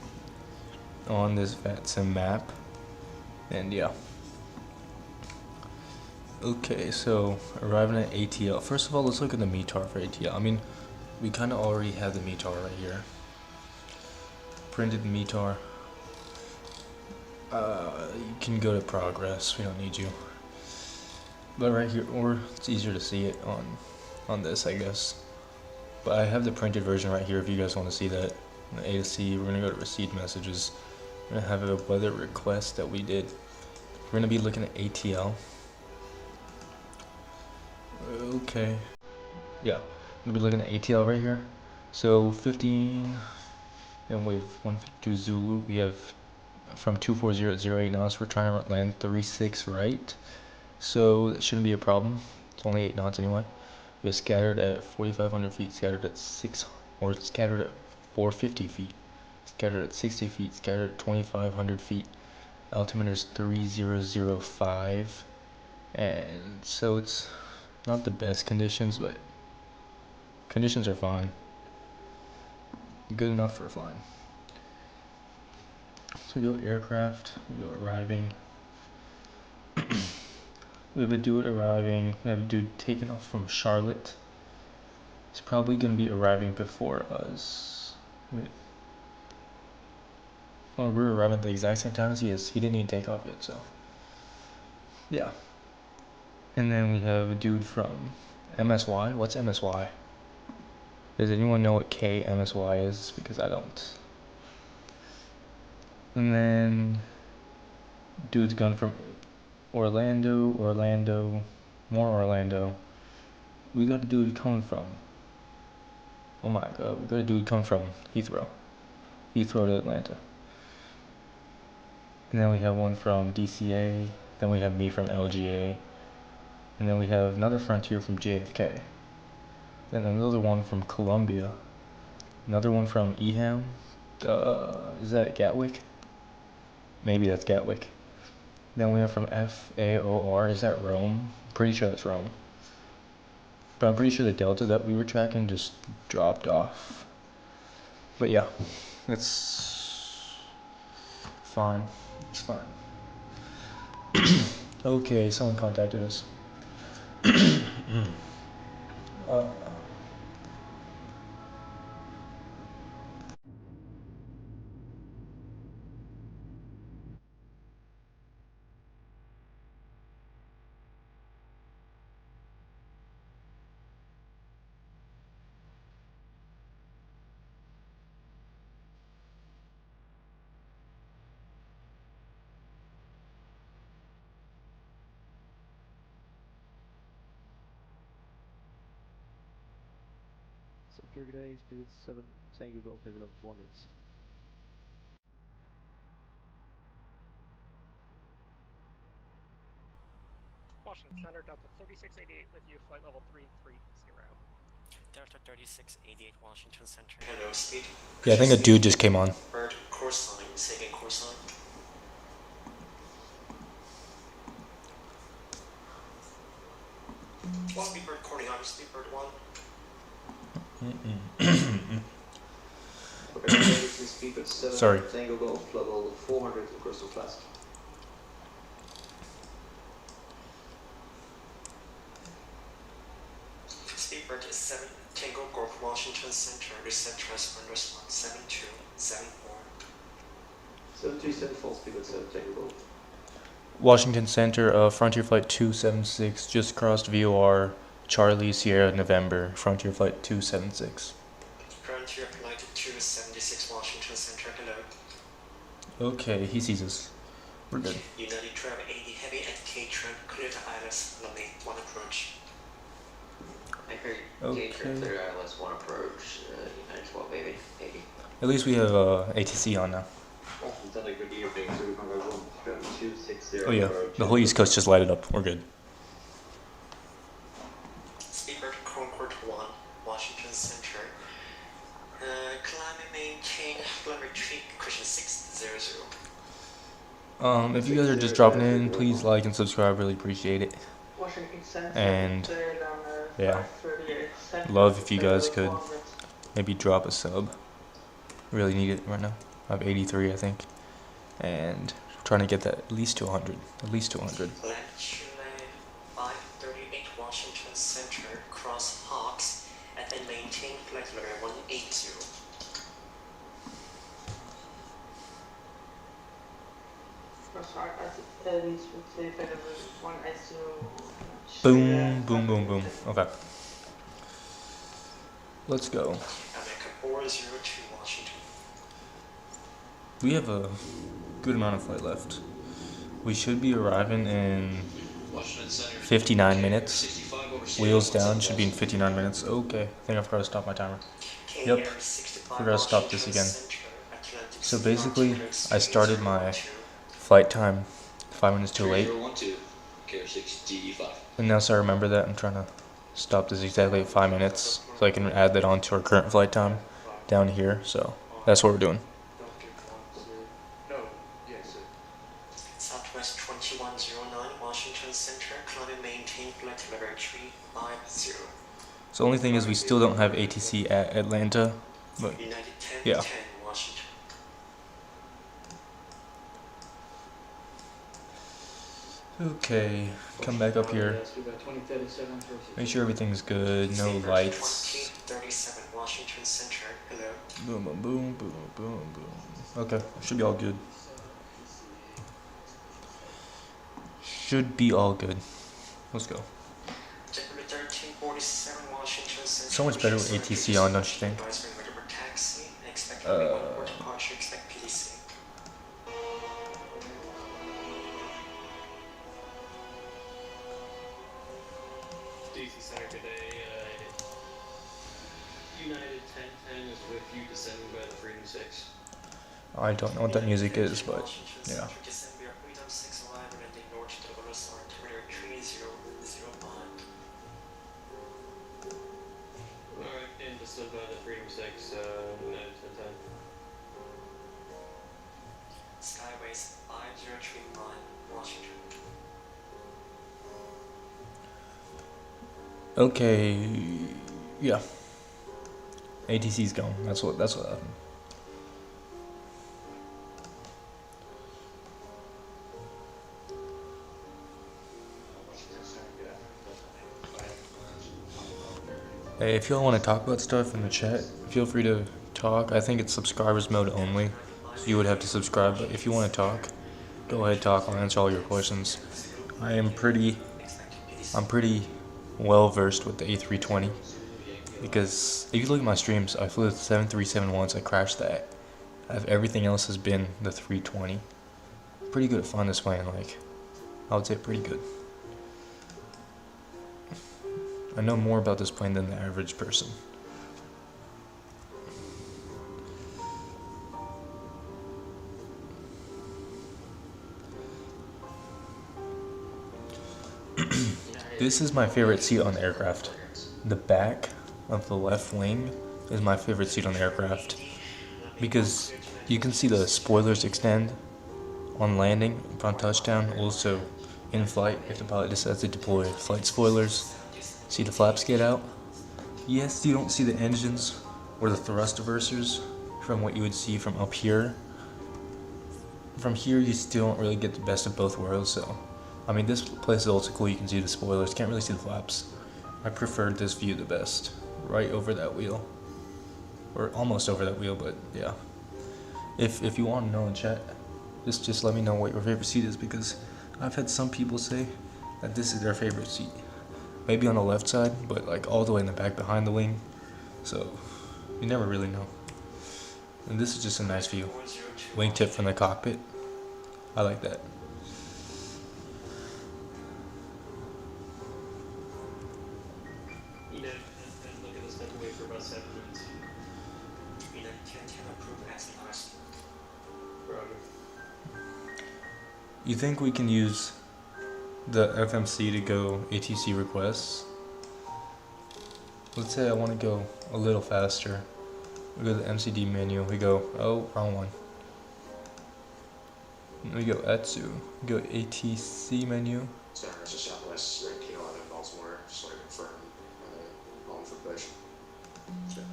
Speaker 1: on this VATSIM map. And yeah. Okay, so arriving at ATL. First of all, let's look at the METAR for ATL. I mean, we kind of already have the METAR right here. Printed METAR. You can go to progress. We don't need you. But right here, or it's easier to see it on this, I guess. But I have the printed version right here if you guys want to see that. The A to C, we're gonna go to received messages. We're gonna have a weather request that we did. We're gonna be looking at ATL. Okay. Yeah, we'll be looking at ATL right here. So 15, and wave 152 Zulu. We have from 240 at 08 knots. We're trying to land 36 right. So that shouldn't be a problem. It's only 8 knots anyway. We have scattered at 4,500 feet, scattered at 6, or scattered at 450 feet, scattered at 60 feet, scattered at 2,500 feet. Altimeter is 3005, and so it's not the best conditions, but conditions are fine. Good enough for flying. So we go aircraft, we go arriving. We have a dude arriving, we have a dude taking off from Charlotte. He's probably going to be arriving before us. Wait. Oh, we're arriving at the exact same time as he is. He didn't even take off yet, so. Yeah. And then we have a dude from MSY. What's MSY? Does anyone know what KMSY is? Because I don't. And then dude's gone from Orlando, more Orlando. We got a dude coming from. Oh my god, we got a dude coming from Heathrow to Atlanta. And then we have one from DCA. Then we have me from LGA. And then we have another Frontier from JFK. Then another one from Columbia. Another one from EHAM. Is that Gatwick? Maybe that's Gatwick. Then we have from FAOR. Is that Rome? Pretty sure that's Rome. But I'm pretty sure the Delta that we were tracking just dropped off. But yeah, it's fine. It's fine. Okay, someone contacted us.
Speaker 8: Days, dude, 7 Tango Golf Pivot Wonders.
Speaker 9: Washington Center, Delta 3688 with you, flight level 330.
Speaker 10: Delta 3688 Washington Center.
Speaker 5: Hello, speed.
Speaker 1: Yeah, I think a dude just came on.
Speaker 5: Bird, course line, second course line. Speedbird calling on Speedbird 1.
Speaker 1: Sorry.
Speaker 8: Tango Golf level 400 in Crystal Classic.
Speaker 5: Speedbird is 7 Tango Golf Washington Center. Recent transponder response 7274.
Speaker 8: 7374 Speedbird 7 Tango Golf.
Speaker 1: Washington Center, Frontier Flight 276 just crossed VOR Charlie Sierra November, Frontier Flight 276.
Speaker 5: Frontier Flight 276 Washington Center, hello.
Speaker 1: Okay, he sees us. We're good.
Speaker 5: United Travel 80 Heavy at K-Tram, clear the ILS, runway 1 approach.
Speaker 8: I heard K-Tram, clear ILS 1 approach, United 12 baby, 80.
Speaker 1: At least we have ATC on now. Oh yeah, the whole East Coast just lighted up. We're good.
Speaker 5: Speedbird Concord 1, Washington Center. Climb and maintain flight retreat, question 600.
Speaker 1: If you guys are just dropping in, please like and subscribe. Really appreciate it. And yeah, love if you guys could maybe drop a sub. Really need it right now. I have 83, I think, and trying to get that at least to 100. At least to 100.
Speaker 5: Land Chile 538 Washington Center, cross Hawks, and then maintain flight level 180.
Speaker 1: Boom, boom, boom, boom. Okay. Let's go.
Speaker 5: America 402 Washington.
Speaker 1: We have a good amount of flight left. We should be arriving in 59 minutes. Wheels down should be in 59 minutes. Okay, I think I forgot to stop my timer. Yep, forgot to stop this again. So basically, I started my flight time 5 minutes too late. And now so I remember that, I'm trying to stop this exactly at 5 minutes so I can add that on to our current flight time down here. So that's what we're doing.
Speaker 5: Southwest 2109 Washington Center, climbing maintain flight level 350.
Speaker 1: So the only thing is we still don't have ATC at Atlanta, but
Speaker 5: United 10
Speaker 1: yeah.
Speaker 5: 10 Washington.
Speaker 1: Okay, come back up here. Make sure everything's good, no lights.
Speaker 5: 2037 Washington Center, hello.
Speaker 1: Boom, boom, boom, boom, boom, boom. Okay, should be all good. Should be all good. Let's go.
Speaker 5: 1347 Washington Center.
Speaker 1: So much better with ATC on, don't you think?
Speaker 5: Taxi, expect only one port departure, expect PDC.
Speaker 11: DC Center today, United 1010 is with you descending by the Freedom 6.
Speaker 1: I don't know what that music is, but yeah.
Speaker 11: Alright, and descend by the Freedom 6, United 1010.
Speaker 5: Skyways 5039 Washington.
Speaker 1: Okay, yeah. ATC's gone. That's what happened. Hey, if y'all want to talk about stuff in the chat, feel free to talk. I think it's subscribers mode only, so you would have to subscribe. But if you want to talk, go ahead, talk. I'll answer all your questions. I'm pretty well versed with the A320 because if you look at my streams, I flew the 737 once. I crashed that. Everything else has been the 320. Pretty good at flying this plane. Like, I would say pretty good. I know more about this plane than the average person. This is my favorite seat on the aircraft. The back of the left wing is my favorite seat on the aircraft because you can see the spoilers extend on landing, upon touchdown, also in flight if the pilot decides to deploy flight spoilers. See the flaps get out? Yes, you don't see the engines or the thrust reversers from what you would see from up here. From here, you still don't really get the best of both worlds, so I mean, this place is also cool. You can see the spoilers, can't really see the flaps. I preferred this view the best, right over that wheel, or almost over that wheel, but yeah. If you want to know in chat, just let me know what your favorite seat is, because I've had some people say that this is their favorite seat. Maybe on the left side, but like all the way in the back behind the wing. So you never really know. And this is just a nice view. Wingtip from the cockpit. I like that.
Speaker 11: Look at this step away for about 7 minutes.
Speaker 1: You think we can use the FMC to go ATC requests? Let's say I want to go a little faster. We go to the MCD menu, we go, oh, wrong one. We go ETSU, we go ATC menu.
Speaker 2: San Francisco Southwest, 1911 Baltimore, just want to confirm all information.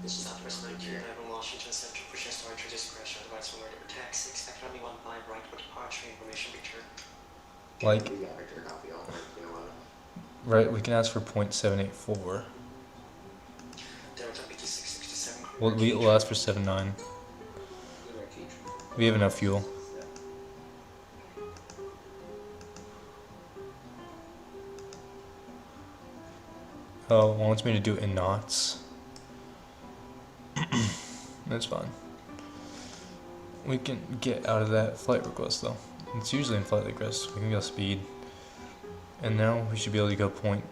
Speaker 2: This is
Speaker 5: Southwest 1911 Washington Center, push SR to discretion, advise from where to taxi, expect only 15 right for departure, information return.
Speaker 1: Like,
Speaker 2: we got Victor copy on 1911.
Speaker 1: right, we can ask for 0.784.
Speaker 5: Delta BT667.
Speaker 1: We'll ask for 7.9. We have enough fuel. Oh, it wants me to do it in knots. That's fine. We can get out of that flight request though. It's usually in flight request. We can go speed. And now we should be able to go 0.79.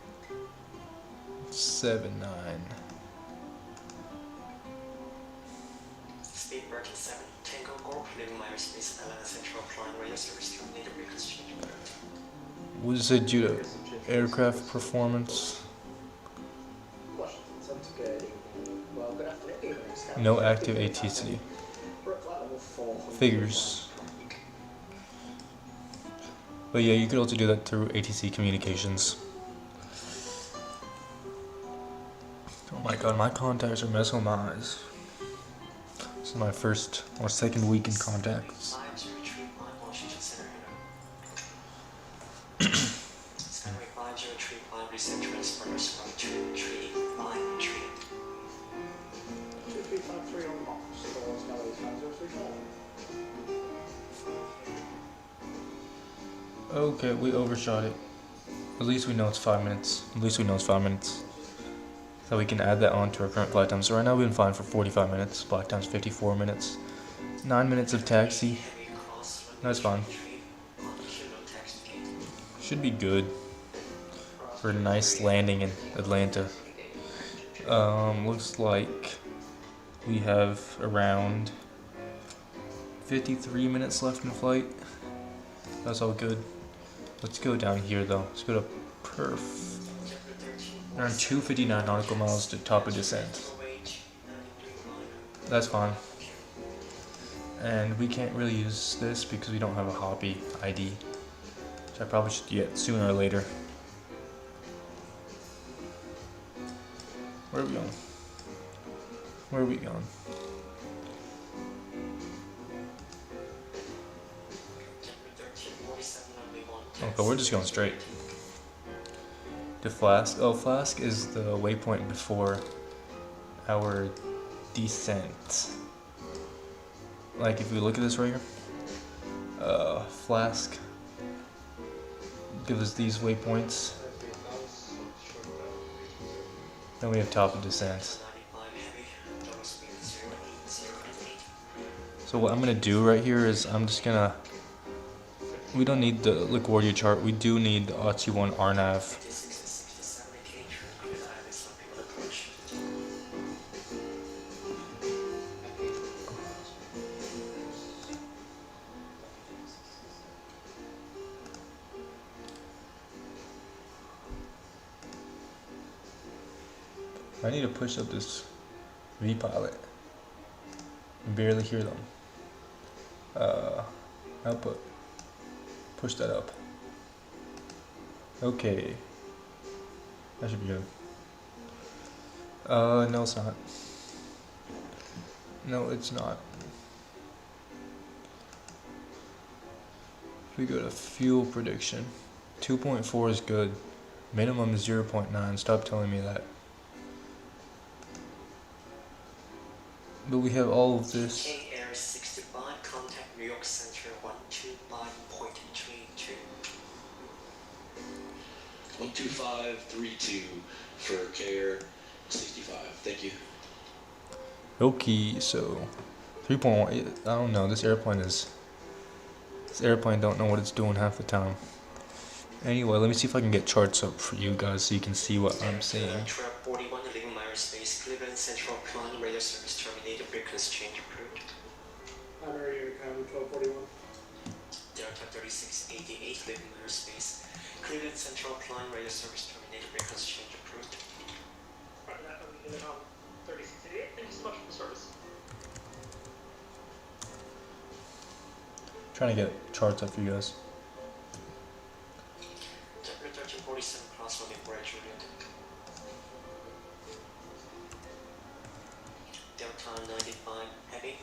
Speaker 5: Speed Virgin 7, Tango Golf, leaving my airspace, Atlanta Central, flying radio service terminated, reconstruction approved.
Speaker 1: Was it due to aircraft performance? No active ATC. Figures. But yeah, you could also do that through ATC communications. Oh my god, my contacts are messing with my eyes. This is my first or second week in contacts.
Speaker 5: Skyway 5035, recent transponders from 235
Speaker 4: 2353 on the box. So Skyway 5035.
Speaker 1: Okay, we overshot it. At least we know it's 5 minutes. At least we know it's 5 minutes. So we can add that on to our current flight time. So right now we've been flying for 45 minutes. Flight time's 54 minutes. 9 minutes of taxi. That's fine. Should be good for a nice landing in Atlanta. Looks like we have around 53 minutes left in flight. That's all good. Let's go down here though. Let's go to around 259 nautical miles to top of descent. That's fine. And we can't really use this because we don't have a Hoppy ID, which I probably should get sooner or later. Where are we going? Where are we going? Okay, we're just going straight. To Flask. Oh, Flask is the waypoint before our descent. Like if we look at this right here, Flask gives us these waypoints. Then we have top of descent. So what I'm gonna do right here is I'm just gonna. We don't need the LaGuardia chart. We do need the A31 RNAV. I need to push up this V-pilot. I barely hear them. Output. Push that up. Okay. That should be good. No it's not. No it's not. If we go to fuel prediction, 2.4 is good. Minimum is 0.9. Stop telling me that. But we have all of this.
Speaker 5: Air 65, contact New York Central 125.32.
Speaker 11: 12532 for KAir 65. Thank you.
Speaker 1: Okay, so 3.1. I don't know. This airplane don't know what it's doing half the time. Anyway, let me see if I can get charts up for you guys so you can see what I'm seeing.
Speaker 5: 41, leaving my airspace, Cleveland Central, flying radio service terminated, frequency change approved.
Speaker 4: I'm ready to come 1241.
Speaker 5: Delta 3688, leaving my airspace, Cleveland Central, flying radio service terminated, frequency change approved.
Speaker 9: Roger that, I'm leaving on 3688. Thank you so much for the service.
Speaker 1: Trying to get charts up for you guys.
Speaker 5: Delta 1347, cross running bridge unit. Delta 95, heavy.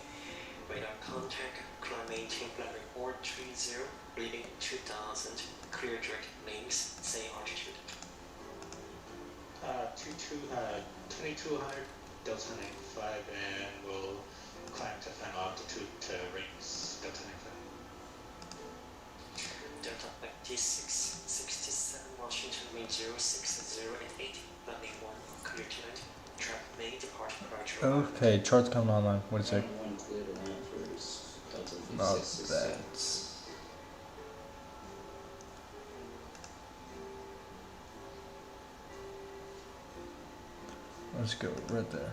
Speaker 5: Radar contact, climb maintain flight report 30, reading 2000, clear direct links, say altitude.
Speaker 12: 2200 Delta 95 and we'll climb to final altitude to rings Delta 95.
Speaker 5: Delta 56, 67, Washington, wind 060 at 8, landing
Speaker 1: Okay, charts coming online. What is it?
Speaker 12: One cleared around first. Delta
Speaker 1: Not
Speaker 12: 666.
Speaker 1: that. Let's go right there.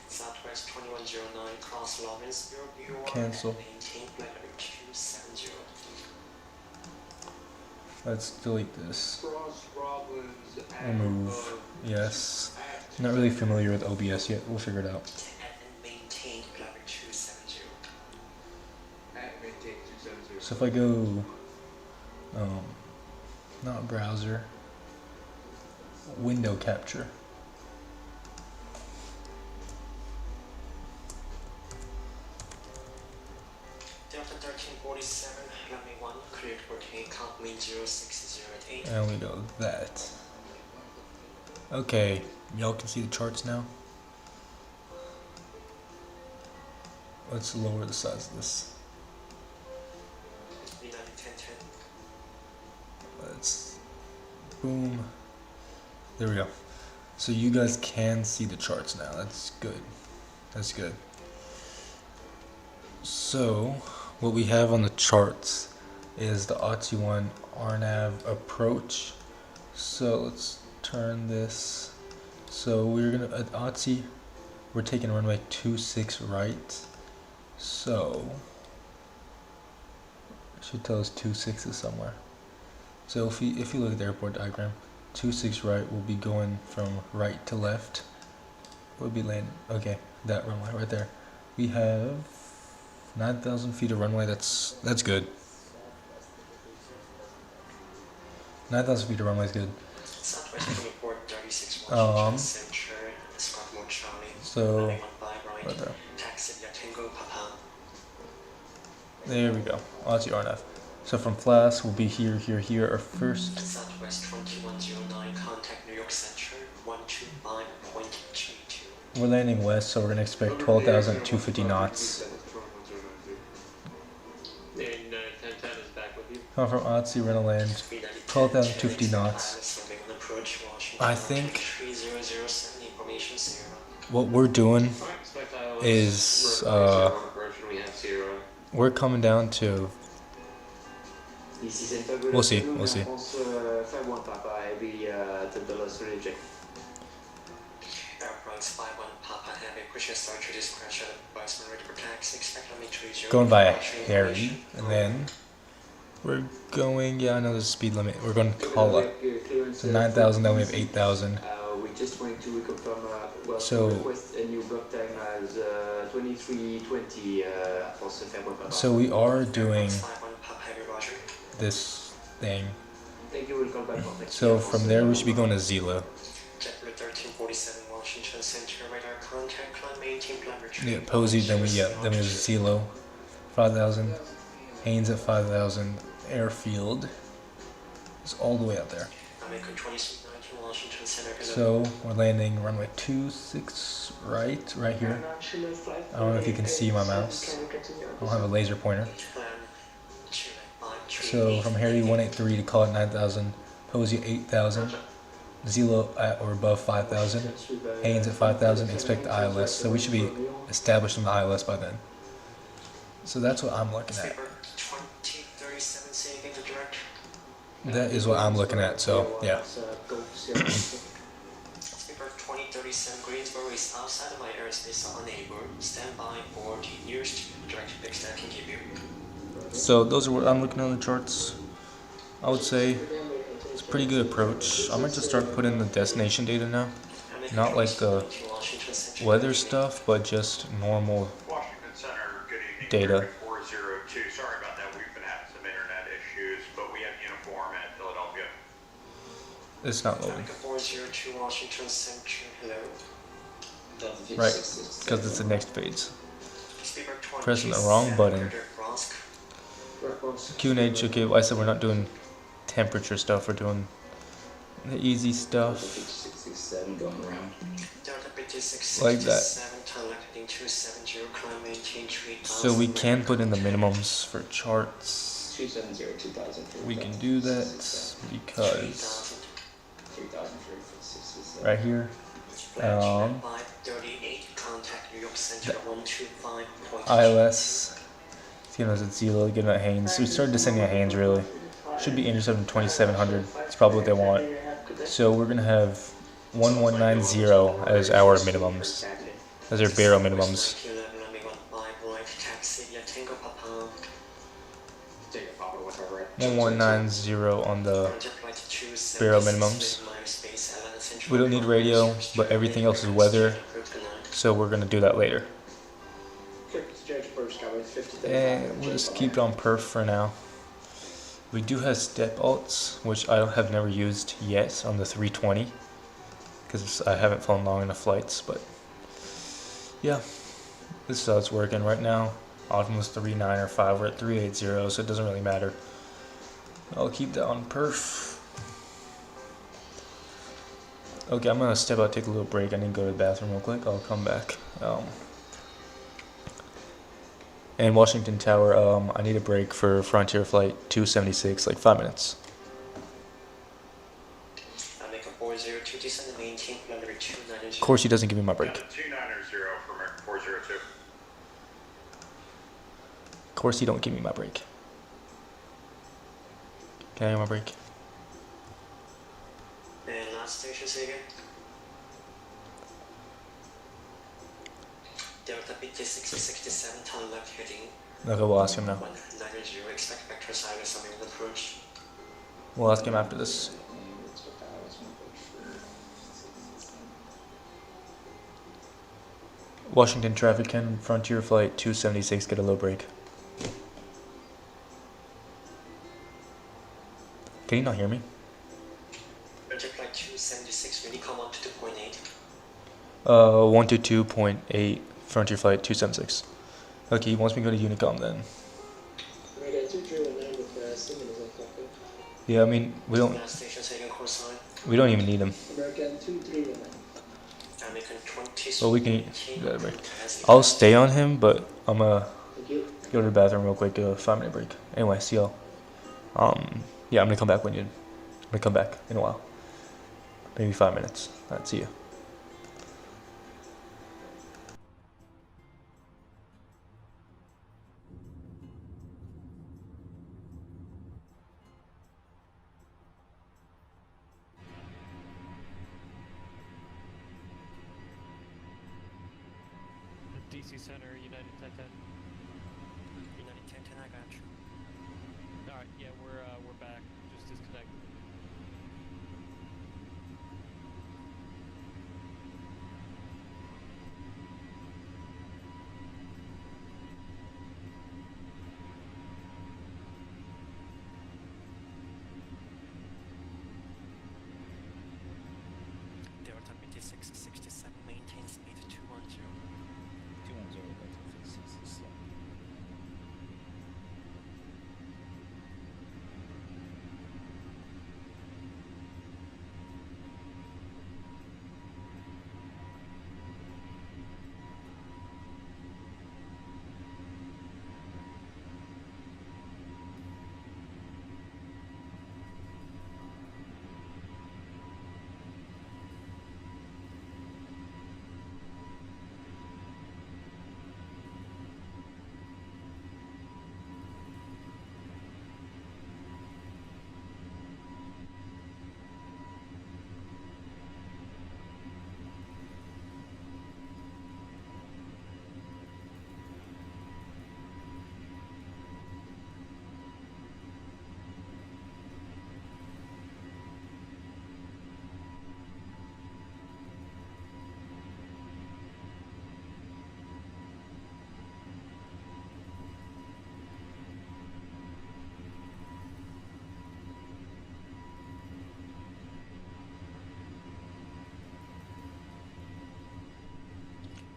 Speaker 5: Southwest 2109, cross Lawrenceville,
Speaker 1: Cancel.
Speaker 5: maintain flight level 270.
Speaker 1: Let's delete this.
Speaker 12: Cross Robbins.
Speaker 1: Remove. Yes. Not really familiar with OBS yet. We'll figure it out.
Speaker 5: And maintain flight level 270.
Speaker 12: At maintain 270.
Speaker 1: So if I go, not browser, window capture.
Speaker 5: Delta 1347, runway 1, cleared for takeoff, wind 0608.
Speaker 1: And we go that. Okay, y'all can see the charts now. Let's lower the size of this.
Speaker 5: V90 1010.
Speaker 1: Let's, boom. There we go. So you guys can see the charts now. That's good. That's good. So what we have on the charts is the A31 RNAV approach. So let's turn this. So we're gonna at ATSI, we're taking runway 26 right. So it should tell us 26 is somewhere. So if you look at the airport diagram, 26 right will be going from right to left. We'll be landing. Okay, that runway right there. We have 9,000 feet of runway. That's good. 9,000 feet of runway is good.
Speaker 5: Southwest 2436, Washington Center, Scotmore Charlie.
Speaker 1: So
Speaker 5: runway 15
Speaker 1: right there.
Speaker 5: Taxi via Tango Papa.
Speaker 1: There we go. ATSI RNAV. So from Flask, we'll be here, our first.
Speaker 5: Southwest 2109, contact New York Center, 125.32.
Speaker 1: We're landing west, so we're gonna expect 12,250 knots.
Speaker 11: And 1010 is back with you.
Speaker 1: Come from ATSI, we're gonna land 12,250 knots. I think what we're doing is we're coming down to. We'll see. We'll see. Going by a Harry, and then we're going. Yeah, I know there's a speed limit. We're going to Kala. So 9,000. Then we have 8,000. So we are doing this thing. So from there we should be going to Zilo. Yeah, Posey, then we have Zilo, 5,000, Haynes at 5,000, Airfield is all the way out there. So we're landing runway 26 right here. I don't know if you can see my mouse. I don't have a laser pointer. So from Harry 183 to call it 9,000, Posey 8,000, Zilo at or above 5,000, Haynes at 5,000, expect the ILS. So we should be established in the ILS by then. So that's what I'm looking at. That is what I'm looking at, so yeah.
Speaker 5: Speaker 2037 Greensboro is outside of my airspace unable. Stand by for the nearest direct fix that I can give you.
Speaker 1: So those are what I'm looking at on the charts. I would say it's a pretty good approach. I'm going to start putting the destination data now. Not like the weather stuff, but just normal data.
Speaker 13: 402. Sorry about that. We've been having some internet issues, but we have uniform at Philadelphia.
Speaker 1: It's not loading.
Speaker 5: 402 Washington Center. Hello.
Speaker 1: Right, because it's the next phase. Pressing the wrong button. QNH, okay, well, I said we're not doing temperature stuff, we're doing the easy stuff. Like that. So we can put in the minimums for charts. We can do that because right here,
Speaker 5: 38, contact New York Center 125.2.
Speaker 1: ILS. It's giving us at Zelo, getting at Haynes. We started descending at Haynes really. Should be intercepting 2700. It's probably what they want. So we're gonna have 1190 as our minimums. As our barrel minimums. 1190 on the barrel minimums. We don't need radio, but everything else is weather, so we're gonna do that later. And we'll just keep it on perf for now. We do have step alts, which I have never used yet on the 320, because I haven't flown long enough flights, but yeah, this is how it's working right now. Optimus 395, we're at 380, so it doesn't really matter. I'll keep that on perf. Okay, I'm gonna step out, take a little break. I need to go to the bathroom real quick. I'll come back. And Washington Tower, I need a break for Frontier Flight 276, like 5 minutes. Of course, he doesn't give me my break.
Speaker 13: 290 for American 402.
Speaker 1: Of course, he don't give me my break. Can I have my break?
Speaker 5: And last station, say again. Delta BT 6067, turn left heading.
Speaker 1: Okay, we'll ask him now.
Speaker 5: 190, expect vector silence on the approach.
Speaker 1: We'll ask him after this. Washington traffic, can Frontier Flight 276 get a low break? Can you not hear me?
Speaker 5: Frontier Flight 276, really come up to 2.8.
Speaker 1: 122.8, Frontier Flight 276. Okay, he wants me to go to Unicom then. Yeah, I mean, we don't even need him. Well, we can. I'll stay on him, but I'm gonna go to the bathroom real quick. 5-minute break. Anyway, see y'all. Yeah, I'm gonna come back when you. I'm gonna come back in a while. Maybe 5 minutes. Alright, see you.
Speaker 10: DC Center, United 1010.
Speaker 5: United 1010, I got you.
Speaker 10: Alright, yeah, we're back. Just disconnect.
Speaker 5: Delta BT 667, maintain speed 210.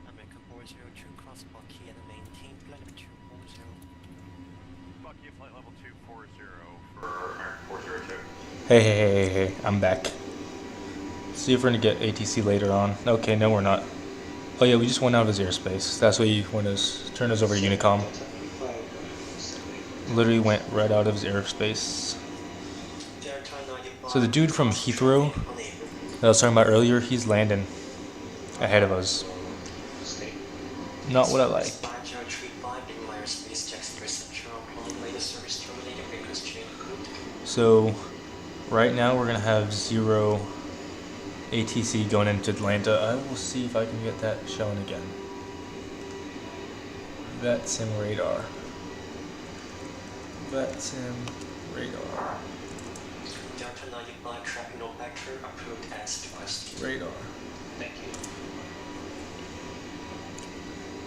Speaker 5: American 402, cross Bucky and maintain flight level 240.
Speaker 13: Bucky, flight level 240 for American 402.
Speaker 1: Hey, I'm back. See if we're gonna get ATC later on. Okay, no, we're not. Oh yeah, we just went out of his airspace. That's why he turned us over to Unicom. Literally went right out of his airspace. So the dude from Heathrow that I was talking about earlier, he's landing ahead of us. not what I like.
Speaker 5: 5035 in Meyer Space, Jacksonville Central, calling later service terminated, request change.
Speaker 1: So right now we're gonna have 0 ATC going into Atlanta. I will see if I can get that shown again. VetSim radar. VetSim radar.
Speaker 5: Delta 95 tracking no vector approved as requested.
Speaker 1: Radar.
Speaker 5: Thank you.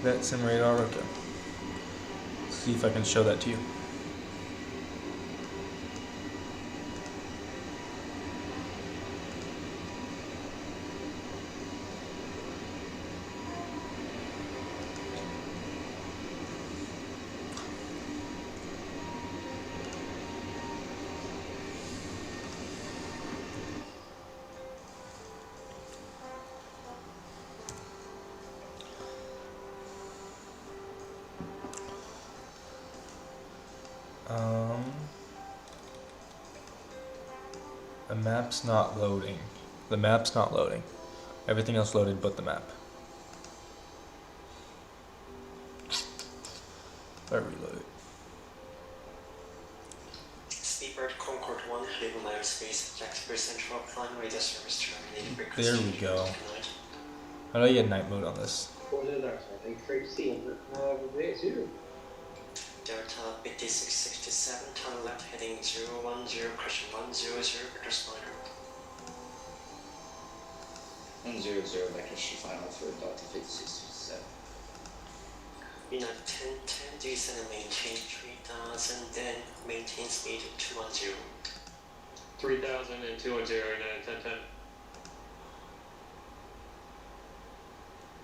Speaker 1: VetSim radar, okay. See if I can show that to you. The map's not loading. The map's not loading. Everything else loaded but the map. If I reload it.
Speaker 5: Seabird Concord 1, Naval Aerospace, Jacksonville Central, flying radio service terminated, request
Speaker 1: There we
Speaker 5: change.
Speaker 1: go.
Speaker 5: Tonight.
Speaker 1: How do I get night mode on this?
Speaker 5: Delta 5667, turn left heading 010, caution 100, vector spider.
Speaker 8: 100 vector final for Delta 5667.
Speaker 5: United 1010, descend and maintain 3000, then maintain speed 210.
Speaker 11: 3000 and 210, United 1010.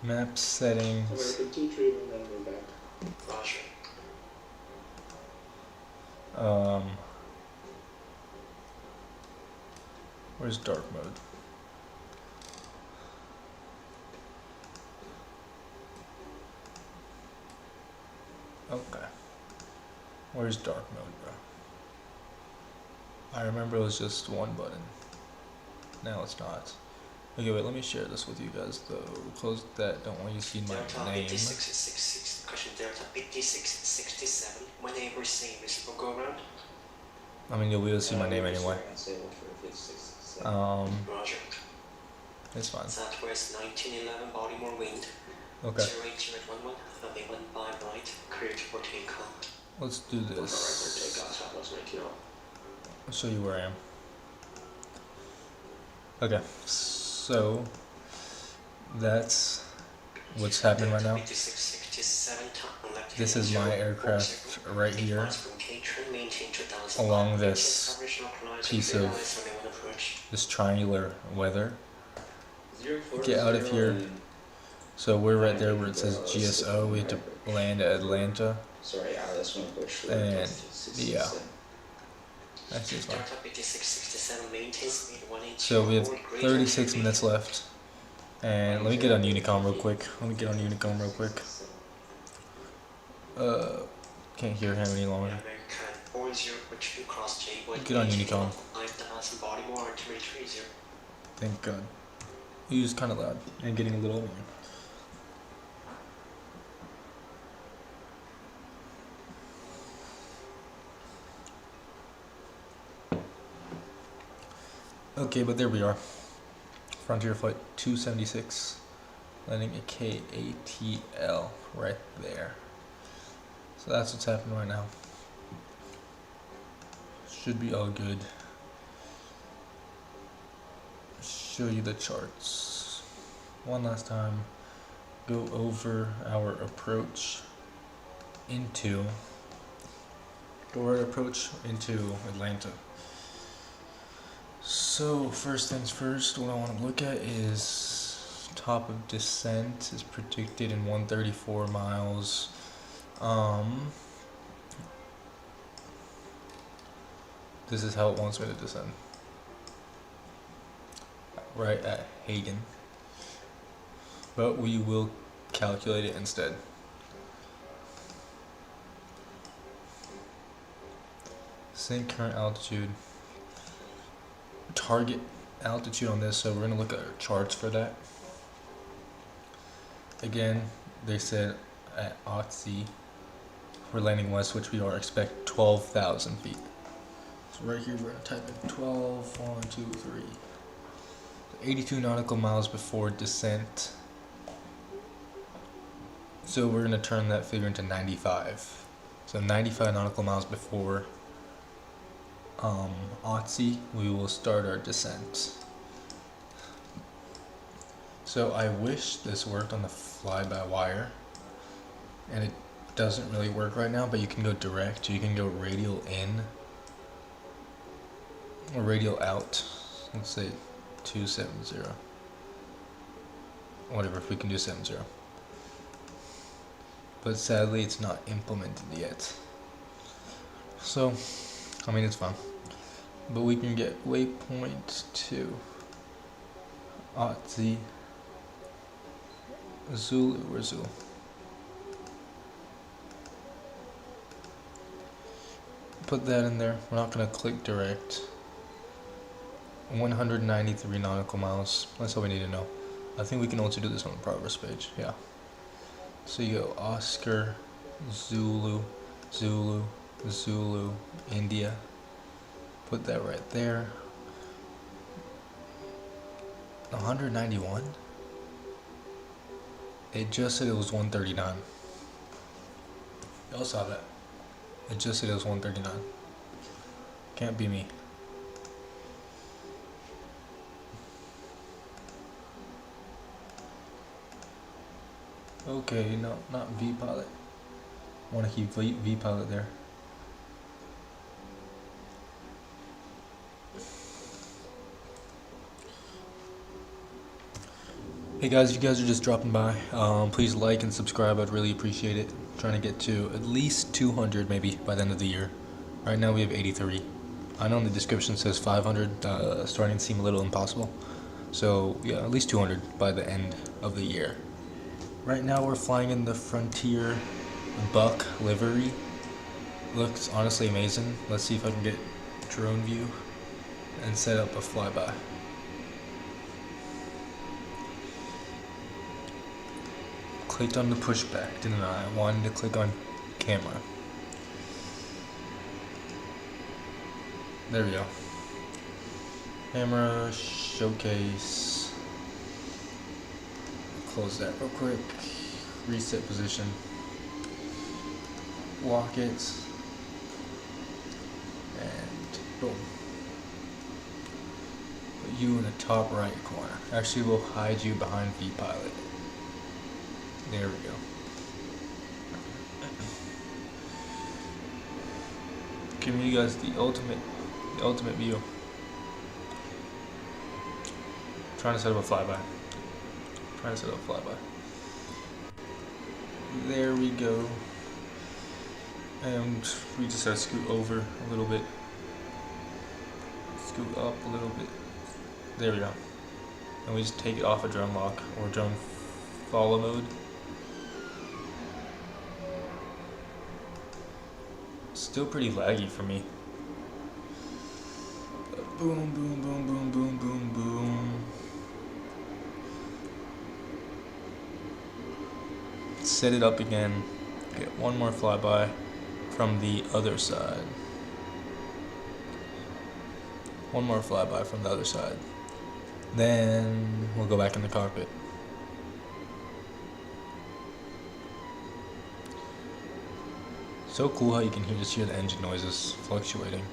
Speaker 1: Map settings.
Speaker 12: American 2 tree and then go back.
Speaker 5: Roger.
Speaker 1: Where's dark mode? Okay. Where's dark mode, bro? I remember it was just one button. Now it's not. Okay, wait, let me share this with you guys though. Close that, don't want you to see my
Speaker 5: Delta
Speaker 1: name.
Speaker 5: 5666, caution Delta 5667, whenever same is will go around.
Speaker 1: I mean, you'll be able to see my name anyway.
Speaker 5: Roger.
Speaker 1: It's fine.
Speaker 5: Southwest 1911, Baltimore wind.
Speaker 1: Okay.
Speaker 5: 08011, runway 15 right, clear to 14 call.
Speaker 1: Let's do this.
Speaker 2: Southwest 19.
Speaker 1: I'll show you where I am. Okay, so that's what's happening right now. This is my aircraft right here along this piece of this triangular weather. Get out of here. So we're right there where it says GSO. We have to land at Atlanta. And yeah, that's just fine. So we have 36 minutes left. And let me get on Unicom real quick. Can't hear him any longer. Get on Unicom. Thank God. He was kind of loud and getting a little annoying. Okay, but there we are. Frontier Flight 276, landing at KATL right there. So that's what's happening right now. Should be all good. Show you the charts one last time. Go over our approach into Atlanta. So first things first, what I want to look at is top of descent is predicted in 134 miles. This is how it wants me to descend. Right at Hagen. But we will calculate it instead. Same current altitude. Target altitude on this, so we're going to look at our charts for that. Again, they said at OTC we're landing west, which we are, expect 12,000 feet. So right here we're gonna type in 12, 1, 2, 3. 82 nautical miles before descent. So we're gonna turn that figure into 95. So 95 nautical miles before OTC, we will start our descent. So I wish this worked on the fly-by-wire, and it doesn't really work right now, but you can go direct. You can go radial in or radial out. Let's say 270. Whatever, if we can do 70. But sadly it's not implemented yet. So, I mean, it's fine. But we can get waypoint to OTC Zulu. Where's Zulu? Put that in there. We're not going to click direct. 193 nautical miles. That's all we need to know. I think we can also do this on the progress page. Yeah. So you go Oscar, Zulu, Zulu, Zulu, India. Put that right there. 191? It just said it was 139. Y'all saw that. It just said it was 139. Can't be me. Okay, no, not V-pilot. I want to keep V-pilot there. Hey guys, if you guys are just dropping by, please like and subscribe. I'd really appreciate it. I'm trying to get to at least 200 maybe by the end of the year. Right now we have 83. I know in the description says 500, starting to seem a little impossible. So yeah, at least 200 by the end of the year. Right now we're flying in the Frontier Buck Livery. Looks honestly amazing. Let's see if I can get drone view and set up a flyby. Clicked on the pushback, didn't I? I wanted to click on camera. There we go. Camera, showcase. Close that real quick. Reset position. Lock it. And boom. Put you in the top right corner. Actually, we'll hide you behind V-pilot. There we go. Giving you guys the ultimate view. Trying to set up a flyby. There we go. And we just have to scoot over a little bit. Scoot up a little bit. There we go. And we just take it off a drone lock or drone follow mode. Still pretty laggy for me. Boom, boom, boom, boom, boom, boom, boom. Set it up again. Get one more flyby from the other side. One more flyby from the other side. Then we'll go back in the cockpit. So cool how you can just hear the engine noises fluctuating.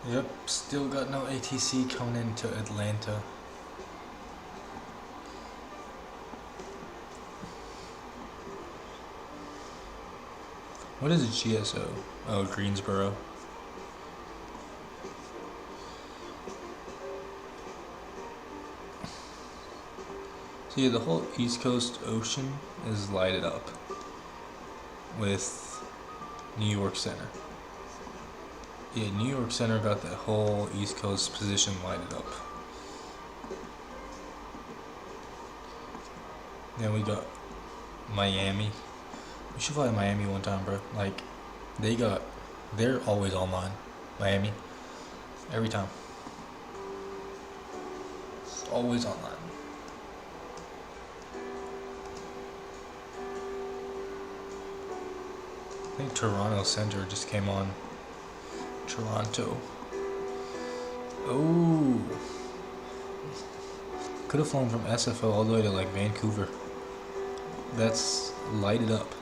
Speaker 1: Yep, still got no ATC coming into Atlanta. What is a GSO? Oh, Greensboro. So yeah, the whole East Coast Ocean is lighted up with New York Center. Yeah, New York Center got that whole East Coast position lighted up. Then we got Miami. We should fly to Miami one time, bro. Like, they're always online. Miami. Every time. It's always online. I think Toronto Center just came on. Toronto. Oh. Could have flown from SFO all the way to like Vancouver. That's lighted up.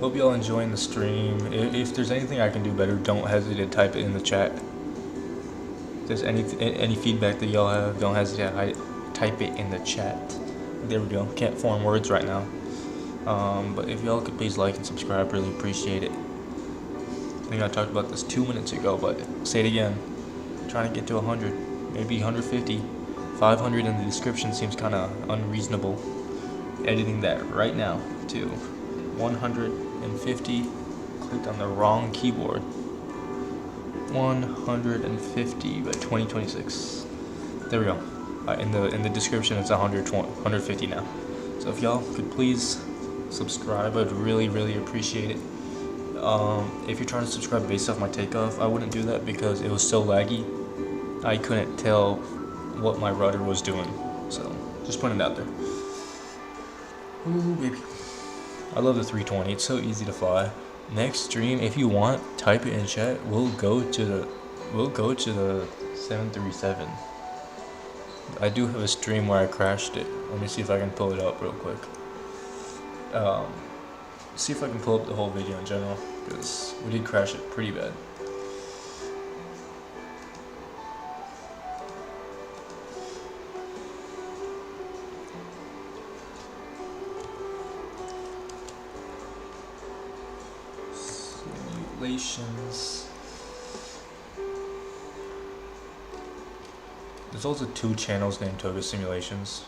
Speaker 1: Hope y'all enjoying the stream. If there's anything I can do better, don't hesitate to type it in the chat. If there's any feedback that y'all have, don't hesitate to type it in the chat. There we go. Can't form words right now. But if y'all could please like and subscribe, really appreciate it. I think I talked about this 2 minutes ago, but say it again. Trying to get to 100, maybe 150. 500 in the description seems kind of unreasonable. Editing that right now to 150. Clicked on the wrong keyboard. 150 by 2026. There we go. In the description, it's 150 now. So if y'all could please subscribe, I'd really appreciate it. If you're trying to subscribe based off my takeoff, I wouldn't do that because it was so laggy. I couldn't tell what my rudder was doing. So just putting it out there. Ooh, baby. I love the 320. It's so easy to fly. Next stream, if you want, type it in chat. We'll go to the 737. I do have a stream where I crashed it. Let me see if I can pull it up real quick. See if I can pull up the whole video in general, because we did crash it pretty bad. Simulations. There's also 2 channels named Toga Simulations.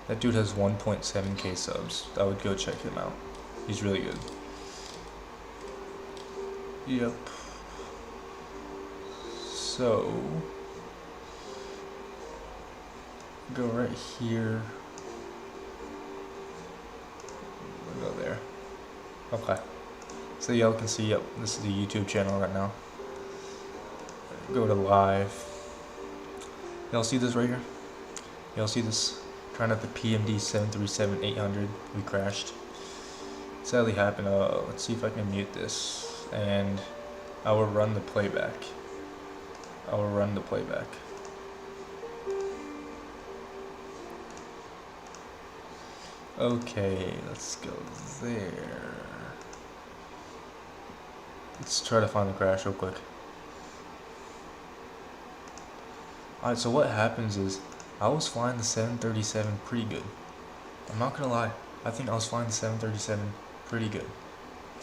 Speaker 1: That dude has 1.7k subs. I would go check him out. He's really good. Yep. So, go right here. We'll go there. Okay. So y'all can see, yep, this is the YouTube channel right now. Go to live. Y'all see this right here? Y'all see this? Trying out the PMD 737-800. We crashed. Sadly happened. Let's see if I can mute this. And I will run the playback. Okay, let's go there. Let's try to find the crash real quick. Alright, so what happens is, I was flying the 737 pretty good. I'm not gonna lie, I think I was flying the 737 pretty good.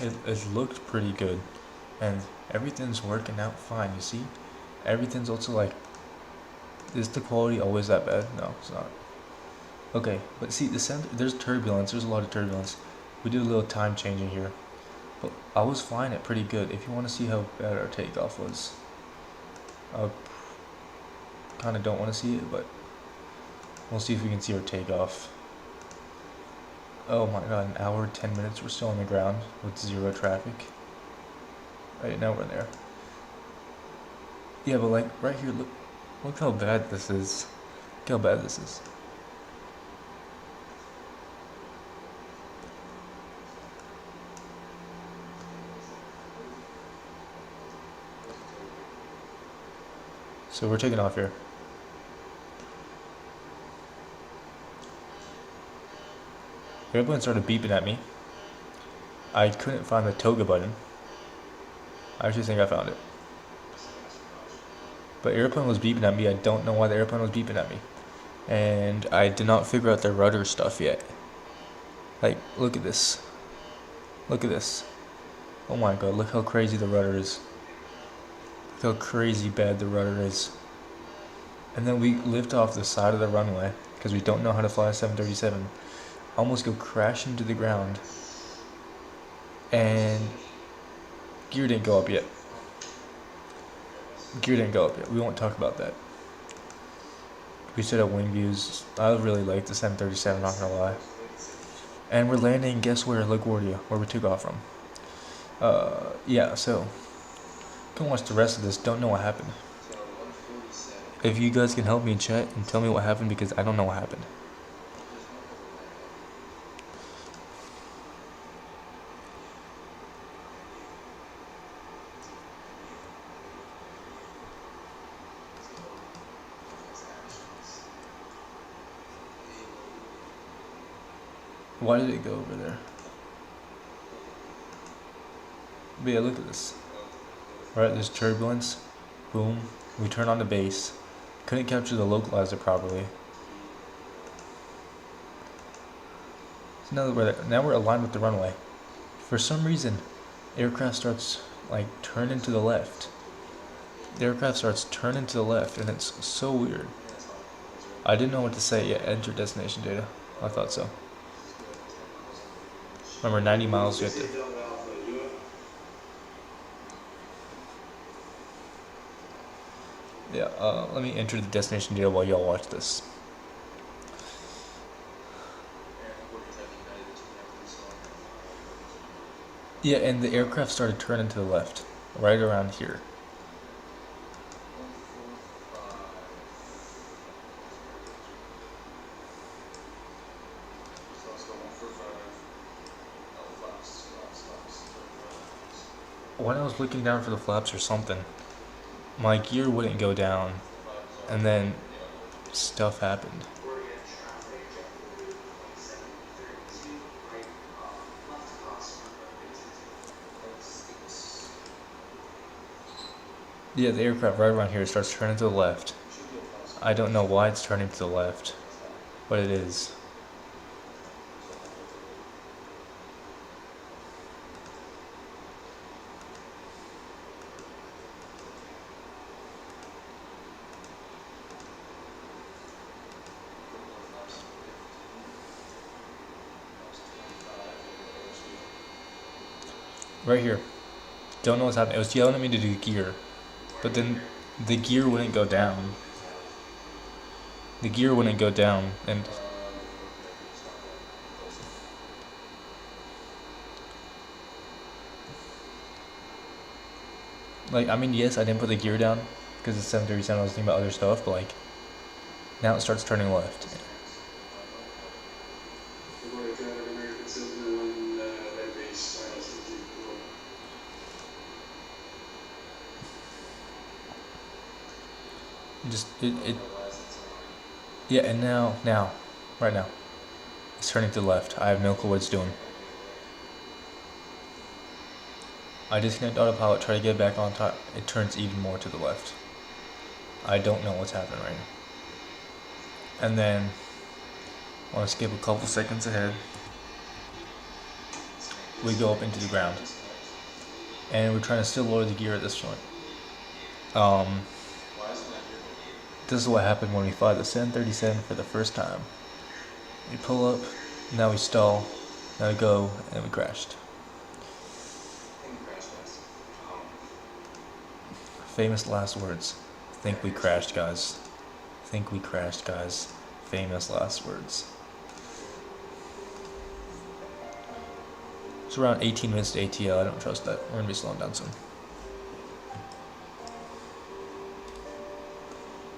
Speaker 1: It looked pretty good, and everything's working out fine, you see? Everything's also like, is the quality always that bad? No, it's not. Okay, but see, there's turbulence, there's a lot of turbulence. We did a little time changing here. But I was flying it pretty good. If you want to see how bad our takeoff was, I kind of don't want to see it, but we'll see if we can see our takeoff. Oh my god, an hour, 10 minutes, we're still on the ground with 0 traffic. Right, now we're there. Yeah, but like, right here, look how bad this is. Look how bad this is. So we're taking off here. The airplane started beeping at me. I couldn't find the toga button. I actually think I found it. But airplane was beeping at me. I don't know why the airplane was beeping at me. And I did not figure out the rudder stuff yet. Like, look at this. Look at this. Oh my god, look how crazy the rudder is. Look how crazy bad the rudder is. And then we lift off the side of the runway because we don't know how to fly a 737. Almost go crash into the ground. And gear didn't go up yet. Gear didn't go up yet. We won't talk about that. We set up wing views. I really like the 737, not gonna lie. And we're landing, guess where? LaGuardia, where we took off from. Yeah, so go watch the rest of this. Don't know what happened. If you guys can help me in chat and tell me what happened, because I don't know what happened. Why did it go over there? But yeah, look at this. Right, there's turbulence. Boom. We turn on the base. Couldn't capture the localizer properly. So now we're aligned with the runway. For some reason, aircraft starts like turning to the left. The aircraft starts turning to the left, and it's so weird. I didn't know what to say yet. Enter destination data. I thought so. Remember, 90 miles you have to. Yeah, let me enter the destination data while y'all watch this. Yeah, and the aircraft started turning to the left, right around here. When I was looking down for the flaps or something, my gear wouldn't go down, and then stuff happened. Yeah, the aircraft right around here starts turning to the left. I don't know why it's turning to the left, but it is. Right here. Don't know what's happening. It was yelling at me to do gear, but then the gear wouldn't go down. The gear wouldn't go down, and like, I mean, yes, I didn't put the gear down because it's 737. I was thinking about other stuff, but like, now it starts turning left. Just yeah, and now, right now, it's turning to the left. I have no clue what it's doing. I disconnect autopilot, try to get back on top. It turns even more to the left. I don't know what's happening right now. And then I want to skip a couple seconds ahead. We go up into the ground, and we're trying to still lower the gear at this point. This is what happened when we fly the 737 for the first time. We pull up, now we stall, now we go, and we crashed. Famous last words. Think we crashed, guys. Think we crashed, guys. Famous last words. It's around 18 minutes to ATL. I don't trust that. We're gonna be slowing down soon.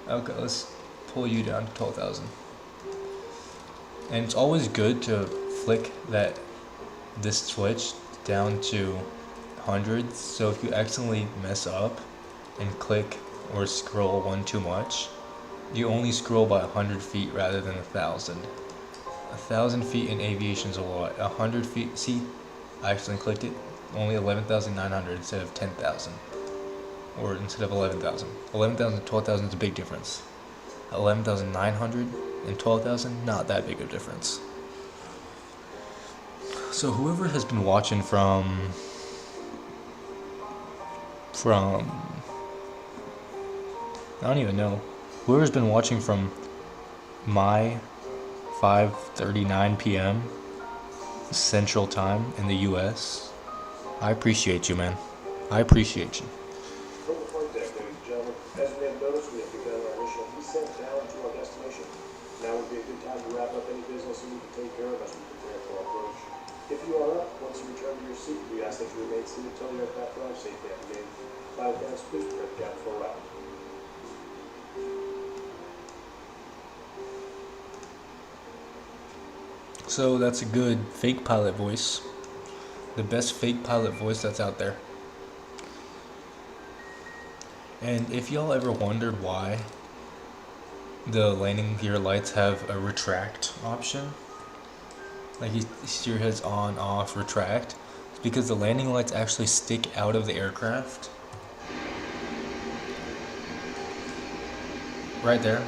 Speaker 1: Okay, let's pull you down to 12,000. And it's always good to flick this switch down to hundreds. So if you accidentally mess up and click or scroll one too much, you only scroll by 100 feet rather than 1,000. 1,000 feet in aviation is a lot. 100 feet, see, I accidentally clicked it. Only 11,900 instead of 10,000. Or instead of 11,000. 11,000 and 12,000 is a big difference. 11,900 and 12,000, not that big of a difference. So whoever has been watching from I don't even know. Whoever's been watching from my 5:39 p.m. Central Time in the U.S., I appreciate you, man. I appreciate you.
Speaker 4: From the flight deck, ladies and gentlemen, as we have noticed, we have begun our initial descent down to our destination. Now would be a good time to wrap up any business you need to take care of as we prepare for our approach. If you are up, once you return to your seat, we ask that you remain seated until the aircraft arrives safely at the gate. Flight attendants, please prepare the cabin for arrival.
Speaker 1: So that's a good fake pilot voice. The best fake pilot voice that's out there. And if y'all ever wondered why the landing gear lights have a retract option, like you see your heads on, off, retract, it's because the landing lights actually stick out of the aircraft. Right there,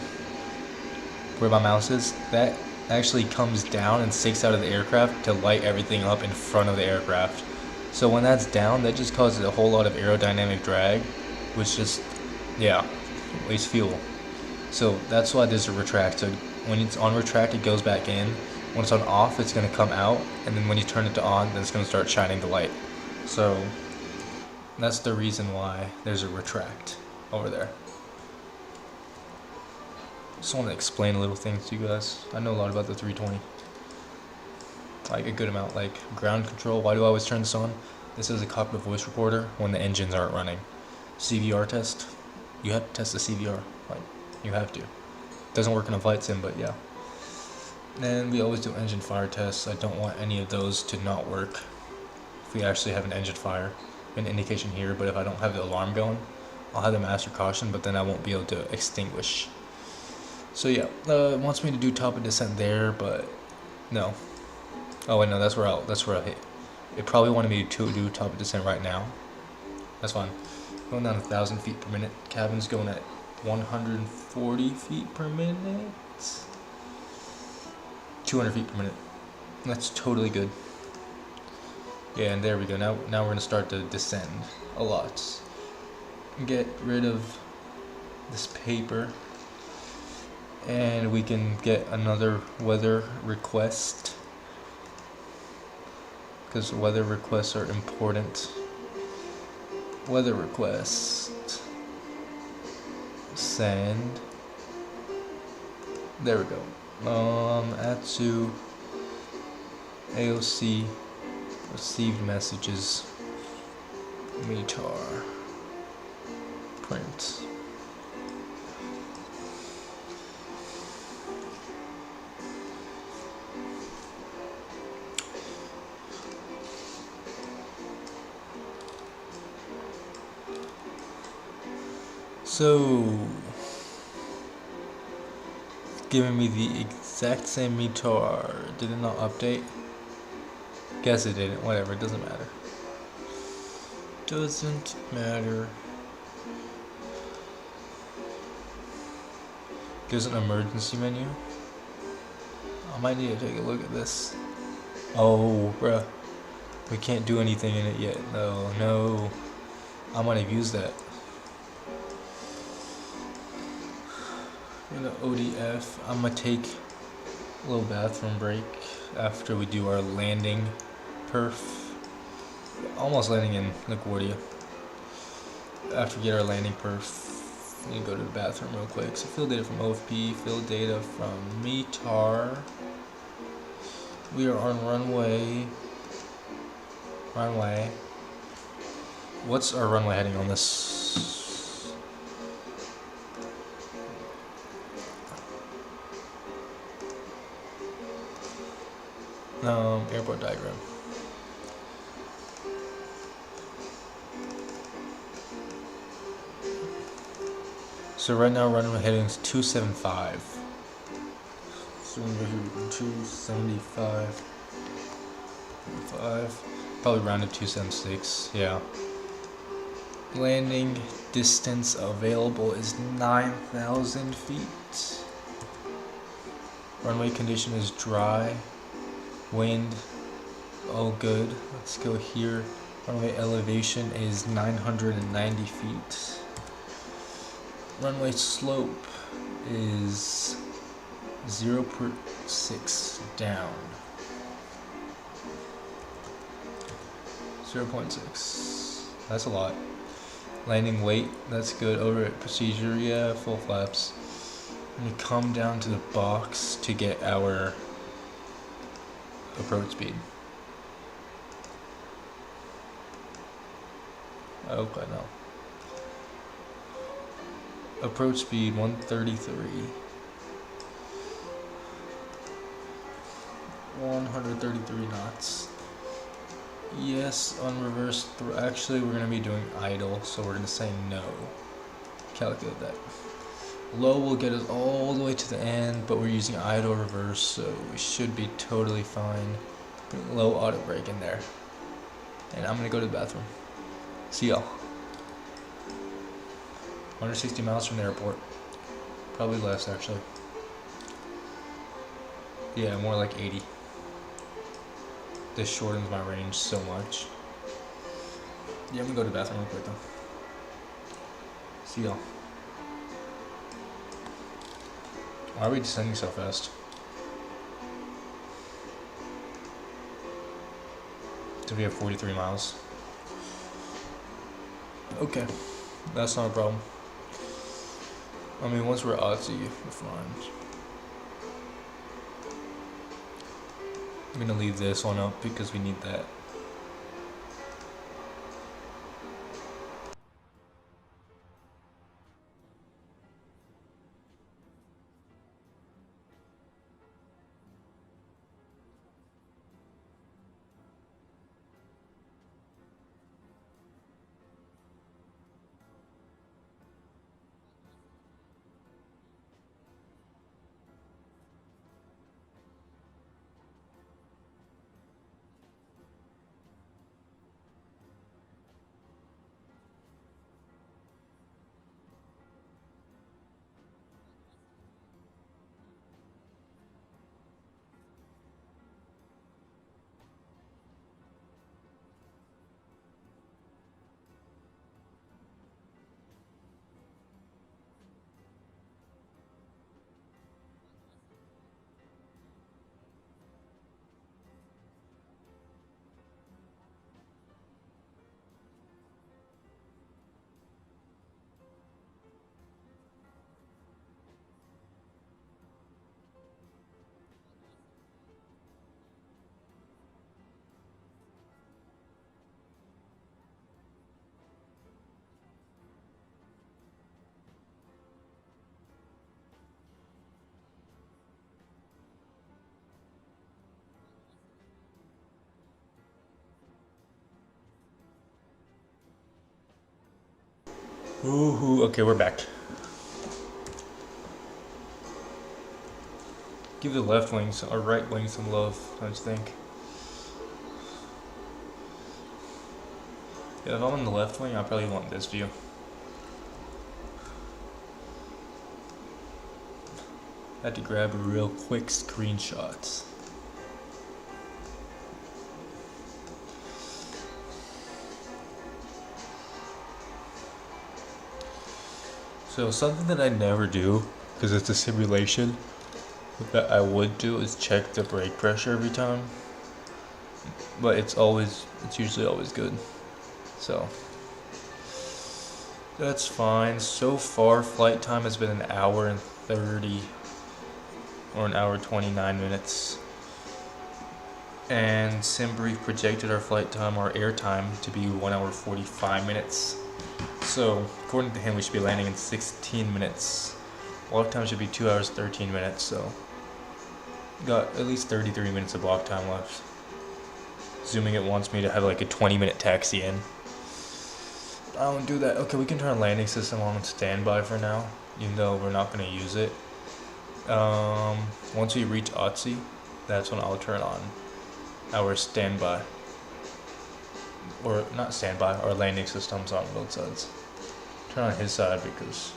Speaker 1: where my mouse is, that actually comes down and sticks out of the aircraft to light everything up in front of the aircraft. So when that's down, that just causes a whole lot of aerodynamic drag, which just, yeah, wastes fuel. So that's why there's a retract. So when it's on retract, it goes back in. When it's on off, it's going to come out. And then when you turn it to on, then it's going to start shining the light. So that's the reason why there's a retract over there. Just want to explain a little thing to you guys. I know a lot about the 320. Like a good amount. Like ground control. Why do I always turn this on? This is a cockpit voice recorder when the engines aren't running. CVR test. You have to test the CVR. Like, you have to. Doesn't work in a flight sim, but yeah. And we always do engine fire tests. I don't want any of those to not work. If we actually have an engine fire, an indication here, but if I don't have the alarm going, I'll have the master caution, but then I won't be able to extinguish. So yeah, it wants me to do top of descent there, but no. Oh wait, no, that's where I hit. It probably wanted me to do top of descent right now. That's fine. Going down 1,000 feet per minute. Cabin's going at 140 feet per minute. 200 feet per minute. That's totally good. Yeah, and there we go. Now we're gonna start to descend a lot. Get rid of this paper. And we can get another weather request, because weather requests are important. Weather request. Send. There we go. Atsu AOC received messages. METAR. Print. So, giving me the exact same METAR. Did it not update? Guess it didn't. Whatever, it doesn't matter. Doesn't matter. There's an emergency menu. I might need to take a look at this. Oh, bruh. We can't do anything in it yet. No. I might have used that. Gonna ODF. I'm gonna take a little bathroom break after we do our landing perf. Almost landing in LaGuardia. After we get our landing perf, we go to the bathroom real quick. So fill data from OFP, fill data from METAR. We are on runway. What's our runway heading on this? Airport diagram. So right now runway heading is 275. So we're going to 275. 5. Probably rounded 276, yeah. Landing distance available is 9,000 feet. Runway condition is dry. Wind, oh good. Let's go here. Runway elevation is 990 feet. Runway slope is 0.6 down. 0.6. That's a lot. Landing weight, that's good. Over at procedure, yeah, full flaps. And we come down to the box to get our approach speed. I hope I know. Approach speed 133. 133 knots. Yes, on reverse. Actually, we're going to be doing idle, so we're going to say no. Calculate that. Low will get us all the way to the end, but we're using idle reverse, so we should be totally fine. Put low auto brake in there. And I'm going to go to the bathroom. See y'all. 160 miles from the airport. Probably less, actually. Yeah, more like 80. This shortens my range so much. Yeah, I'm gonna go to the bathroom real quick though. See y'all. Why are we descending so fast? Do we have 43 miles? Okay, that's not a problem. I mean, once we're Aussie, we're fine. I'm gonna leave this one up because we need that. Ooh, okay, we're back. Give the left wing or right wing some love, I just think. Yeah, if I'm on the left wing, I probably want this view. I had to grab a real quick screenshot. So something that I never do, because it's a simulation, that I would do is check the brake pressure every time. But it's usually always good. So that's fine. So far, flight time has been 1 hour and 30 or 1 hour 29 minutes. And SimBrief projected our flight time, our air time, to be 1 hour 45 minutes. So according to him, we should be landing in 16 minutes. Block time should be 2 hours 13 minutes. So got at least 33 minutes of block time left. Assuming it wants me to have like a 20-minute taxi in. I don't do that. Okay, we can turn landing system on standby for now, even though we're not going to use it. Once we reach OTC, that's when I'll turn on our standby. or not standby, our landing systems on both sides. Turn on his side because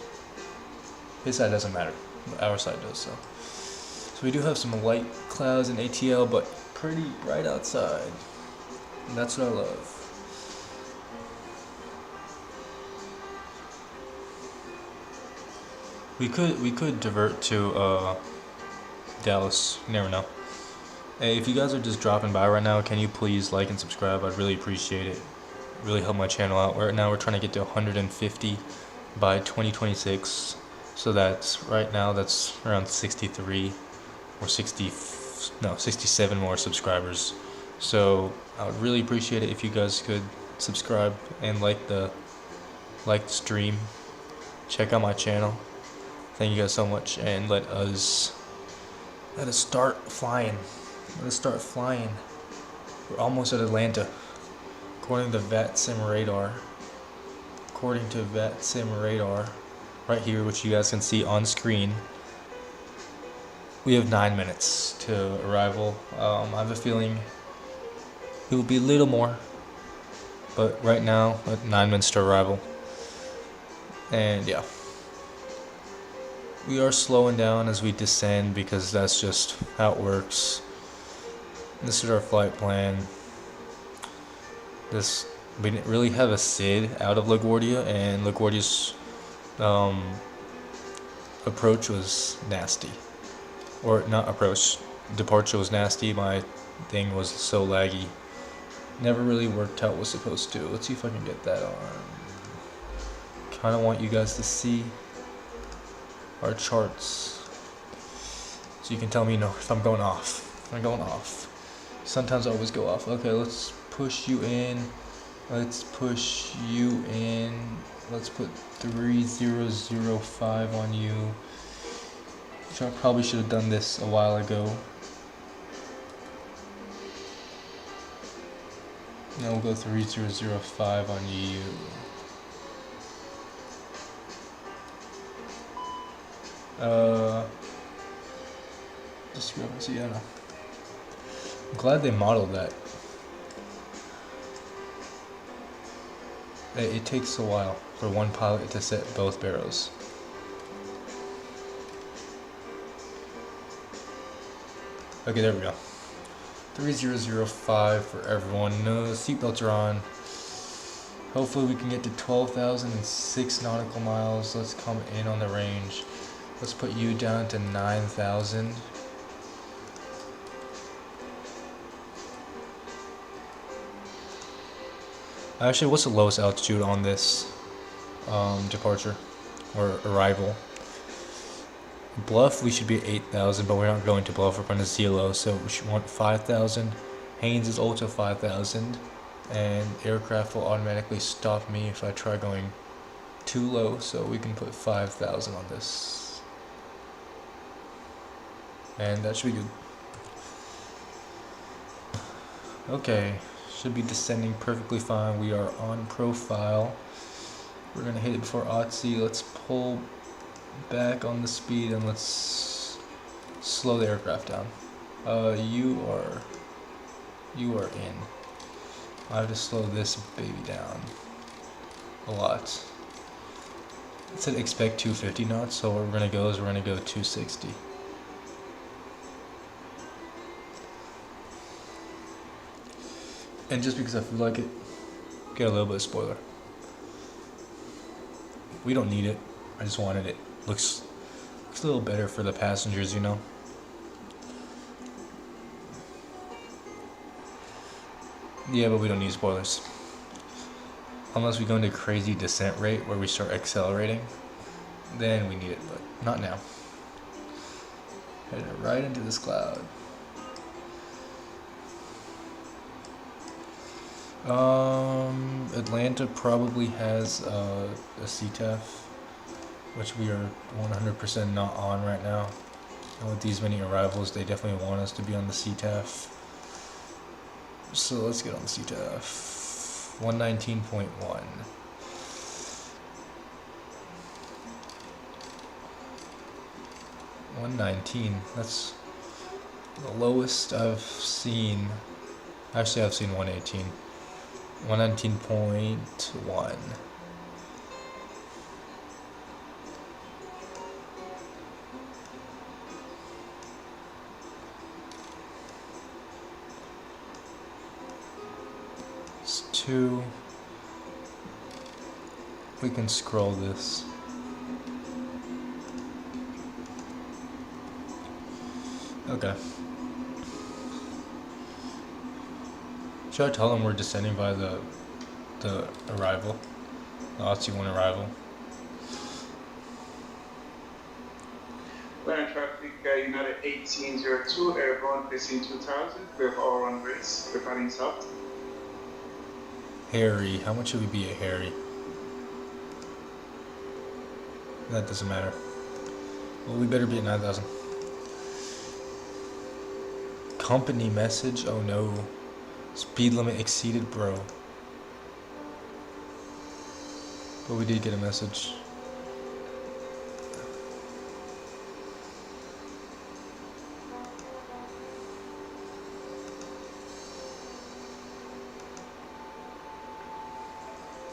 Speaker 1: his side doesn't matter, but our side does. So we do have some light clouds in ATL, but pretty bright outside. And that's what I love. We could divert to Dallas. You never know. Hey, if you guys are just dropping by right now, can you please like and subscribe? I'd really appreciate it. Really help my channel out. Right now we're trying to get to 150 by 2026. So that's right now that's around 63 or 67 more subscribers. So I would really appreciate it if you guys could subscribe and like the stream. Check out my channel. Thank you guys so much, and let us start flying. Let us start flying. We're almost at Atlanta. According to VATSIM radar. According to VATSIM radar, right here, which you guys can see on screen, we have 9 minutes to arrival. I have a feeling it will be a little more, but right now, 9 minutes to arrival. And yeah. We are slowing down as we descend because that's just how it works. This is our flight plan. We didn't really have a SID out of LaGuardia, and LaGuardia's approach was nasty. Or not approach, departure was nasty. My thing was so laggy. Never really worked out what was supposed to. Let's see if I can get that on. Kinda want you guys to see our charts, so you can tell me if I'm going off. Sometimes I always go off. Okay, let's push you in. Let's put 3005 on you. So I probably should have done this a while ago. Now we'll go 3005 on you. Discrepancy, I don't know. I'm glad they modeled that. It takes a while for one pilot to set both barrels. Okay, there we go. 3005 for everyone. No, seatbelts are on. Hopefully we can get to 12,006 nautical miles. Let's come in on the range. Let's put you down to 9,000. Actually, what's the lowest altitude on this departure or arrival? Bluff, we should be at 8,000, but we're not going to Bluff. We're going to Zelo, so we should want 5,000. Haynes is also 5,000, and aircraft will automatically stop me if I try going too low, so we can put 5,000 on this. And that should be good. Okay, should be descending perfectly fine. We are on profile. We're gonna hit it before OTC. Let's pull back on the speed and let's slow the aircraft down. You are in. I have to slow this baby down a lot. It said expect 250 knots, so what we're gonna go is we're gonna go 260. And just because I feel like it, get a little bit of spoiler. We don't need it. I just wanted it. Looks a little better for the passengers, you know. Yeah, but we don't need spoilers. Unless we go into crazy descent rate where we start accelerating, then we need it, but not now. Headed right into this cloud. Atlanta probably has a CTAF, which we are 100% not on right now. And with these many arrivals, they definitely want us to be on the CTAF. So let's get on the CTAF. 119.1. 119. That's the lowest I've seen. Actually, I've seen 118. 119.1. It's 2. We can scroll this. Okay. Should I tell them we're descending by the arrival? The ATL-1 arrival?
Speaker 14: Land traffic, United 1802, airborne facing 2000, clear for all runways, departing south.
Speaker 1: Harry, how much should we be at Harry? That doesn't matter. Well, we better be at 9,000. Company message, oh no. Speed limit exceeded, bro. But we did get a message.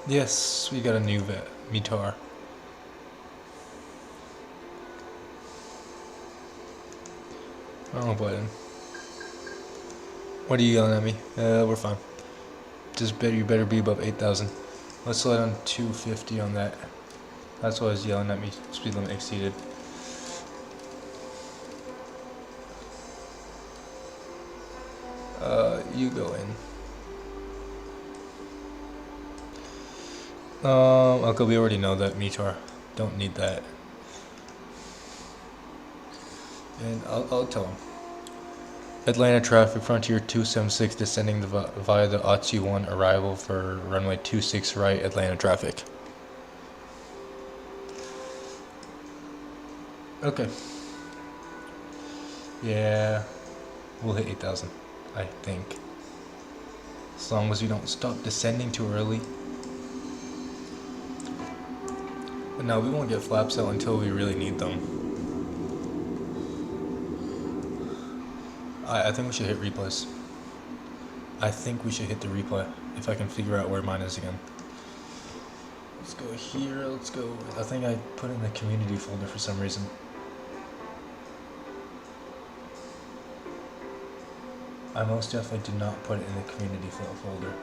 Speaker 1: Yes, we got a new METAR. Oh, button. What are you yelling at me? We're fine. You better be above 8,000. Let's slide on 250 on that. That's why I was yelling at me. Speed limit exceeded. You go in. Okay, we already know that METAR. Don't need that. And I'll tell him. Atlanta traffic, Frontier 276 descending via the ATL-1 arrival for runway 26 right, Atlanta traffic. Okay. Yeah, we'll hit 8,000, I think. As long as we don't stop descending too early. But no, we won't get flaps out until we really need them. I think we should hit replays. I think we should hit the replay if I can figure out where mine is again. Let's go here, let's go. I think I put it in the community folder for some reason. I most definitely did not put it in the community folder.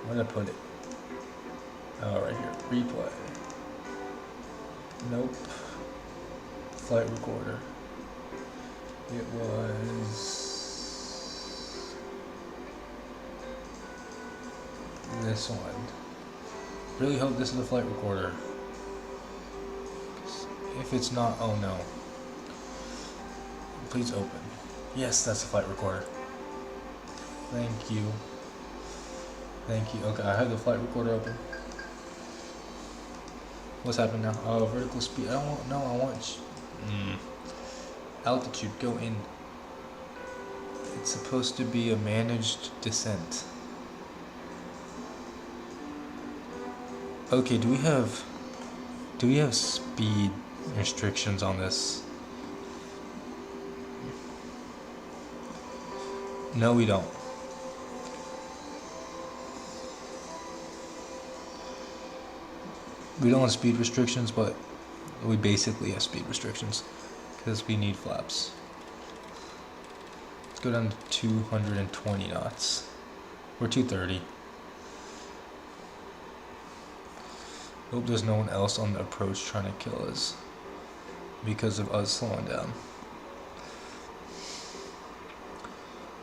Speaker 1: Where did I put it? Oh, right here. Replay. Nope. Flight recorder. It was this one. Really hope this is the flight recorder. If it's not, oh no. Please open. Yes, that's the flight recorder. Thank you. Thank you. Okay, I have the flight recorder open. What's happening now? Oh, vertical speed. I don't want, no, I want altitude, go in. It's supposed to be a managed descent. Okay, do we have speed restrictions on this? No, we don't. We don't have speed restrictions, but we basically have speed restrictions. Because we need flaps. Let's go down to 220 knots. We're 230. Hope there's no one else on the approach trying to kill us because of us slowing down.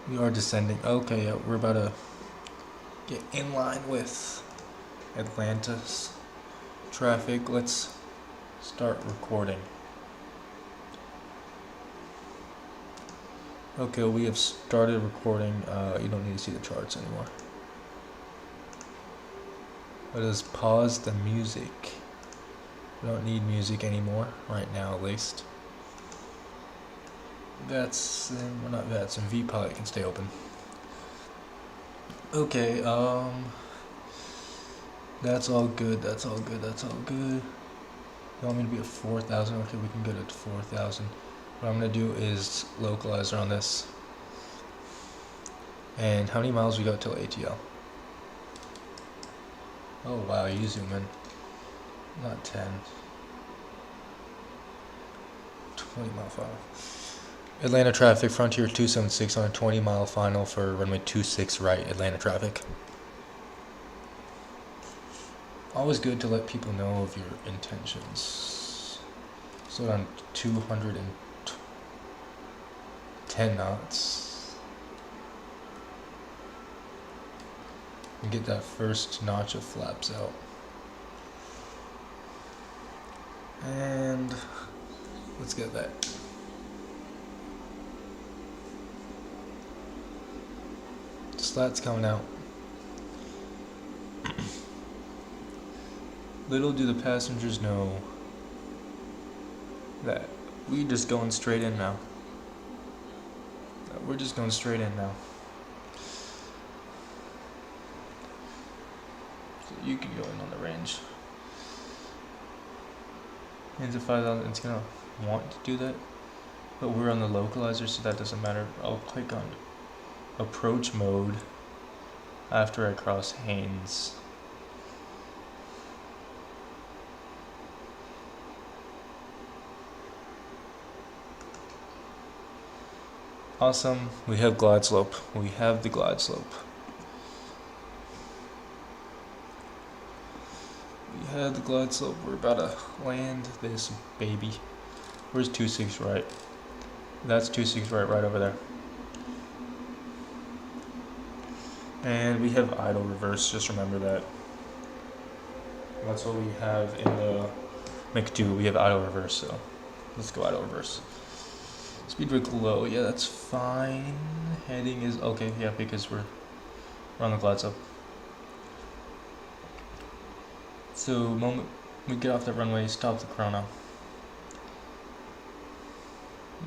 Speaker 1: We are descending. Okay, yeah, we're about to get in line with Atlanta's traffic. Let's start recording. Okay, we have started recording. You don't need to see the charts anymore. Let us pause the music. We don't need music anymore, right now at least. That's, well, not that, some VPilot can stay open. Okay, that's all good, that's all good, that's all good. You want me to be at 4,000? Okay, we can go to 4,000. What I'm going to do is localizer on this. And how many miles we got till ATL? Oh wow, you zoom in. Not 10. 20 mile final. Atlanta traffic, Frontier 276 on a 20 mile final for runway 26 right, Atlanta traffic. Always good to let people know of your intentions. So on 210 knots. And get that first notch of flaps out. And let's get that. Slats coming out. Little do the passengers know that we just going straight in now. We're just going straight in now. So you can go in on the range. Into 5,000, it's gonna want to do that, but we're on the localizer, so that doesn't matter. I'll click on approach mode after I cross Haynes. Awesome, we have glide slope. We have the glide slope. We have the glide slope. We're about to land this baby. Where's 26 right? That's 26 right over there. And we have idle reverse, just remember that. That's what we have in the McDo. We have idle reverse, so let's go idle reverse. Speed brake low, yeah, that's fine. Heading is okay, yeah, because we're on the glide slope. So moment we get off the runway, stop the chrono.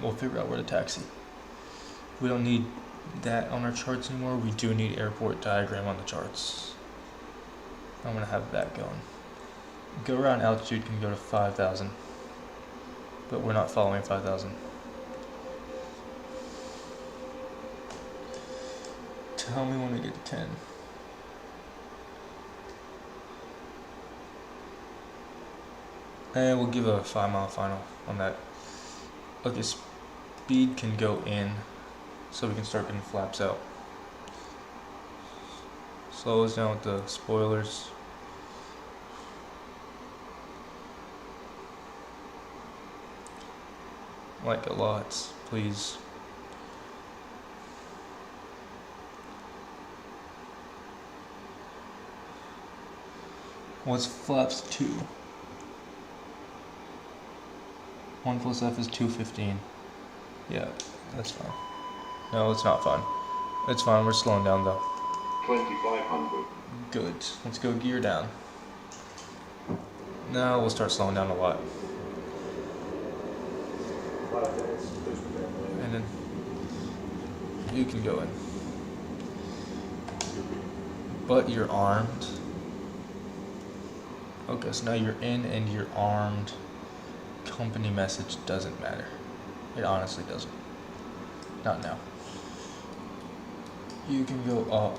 Speaker 1: We'll figure out where to taxi. We don't need that on our charts anymore. We do need airport diagram on the charts. I'm gonna have that going. Go around altitude can go to 5,000, but we're not following 5,000. Tell me when to get to 10. And we'll give a 5 mile final on that. Okay, speed can go in, so we can start getting flaps out. Slow us down with the spoilers. Like a lot, please. What's flaps 2? 1 plus F is 215. Yeah, that's fine. No, it's not fine. It's fine, we're slowing down though.
Speaker 15: 2,500.
Speaker 1: Good. Let's go gear down. Now we'll start slowing down a lot. And then you can go in. But you're armed. Okay, so now you're in and you're armed. Company message doesn't matter. It honestly doesn't. Not now. You can go up,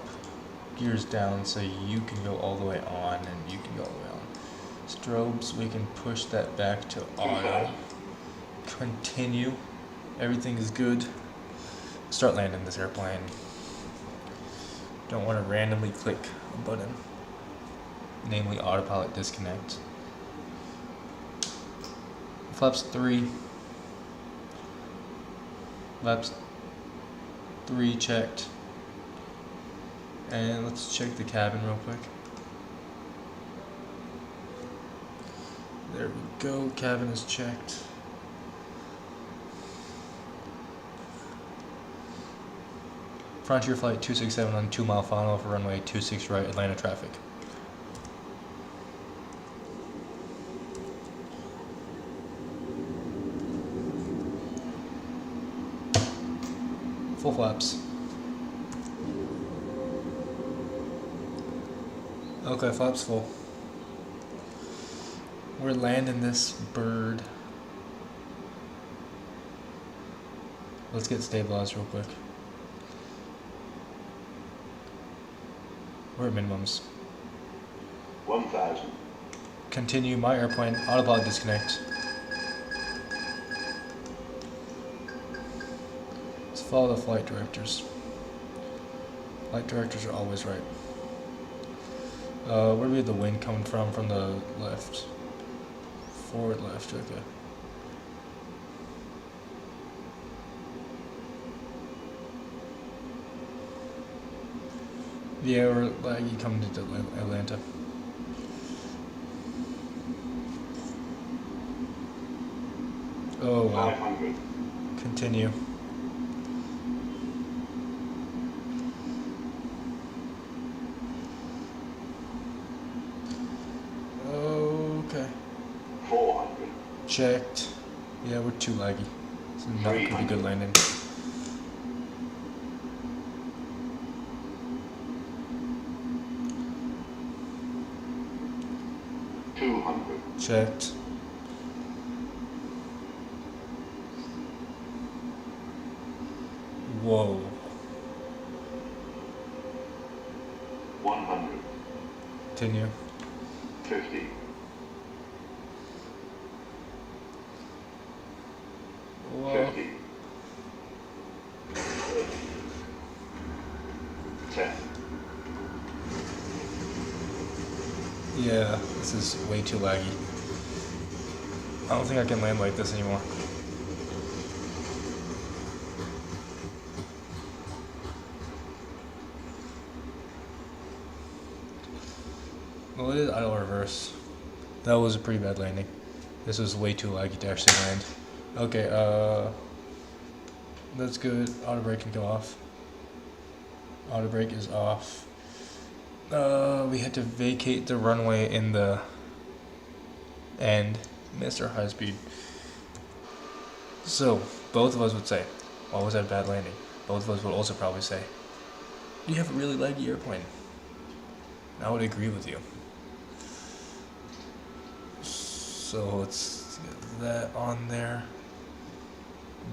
Speaker 1: gears down, so you can go all the way on and you can go all the way on. Strobes, we can push that back to auto. Continue. Everything is good. Start landing this airplane. Don't want to randomly click a button, namely autopilot disconnect. Flaps 3. Flaps 3 checked. And let's check the cabin real quick. There we go, cabin is checked. Frontier flight 267 on 2 mile final for runway 26 right, Atlanta traffic. Full flaps. Okay, flaps full. We're landing this bird. Let's get stabilized real quick. We're at minimums.
Speaker 15: 1,000.
Speaker 1: Continue my airplane, autopilot disconnect. Let's follow the flight directors. Flight directors are always right. Where do we have the wind coming from the left? Forward left, okay. Yeah, we're laggy coming to Atlanta. Oh wow.
Speaker 15: 500.
Speaker 1: Continue. Okay.
Speaker 15: 400.
Speaker 1: Checked. Yeah, we're too laggy. It's not gonna be a good landing.
Speaker 15: 200.
Speaker 1: Checked. Whoa.
Speaker 15: 100.
Speaker 1: Continue.
Speaker 15: 50.
Speaker 1: Whoa.
Speaker 15: 50. 10.
Speaker 1: Yeah, this is way too laggy. I don't think I can land like this anymore. Well, it is idle reverse. That was a pretty bad landing. This was way too laggy to actually land. Okay, that's good. Auto brake can go off. Auto brake is off. We had to vacate the runway in the end. Missed our high speed. So, both of us would say, why was that a bad landing? Both of us would also probably say, you have a really laggy airplane. I would agree with you. So let's get that on there.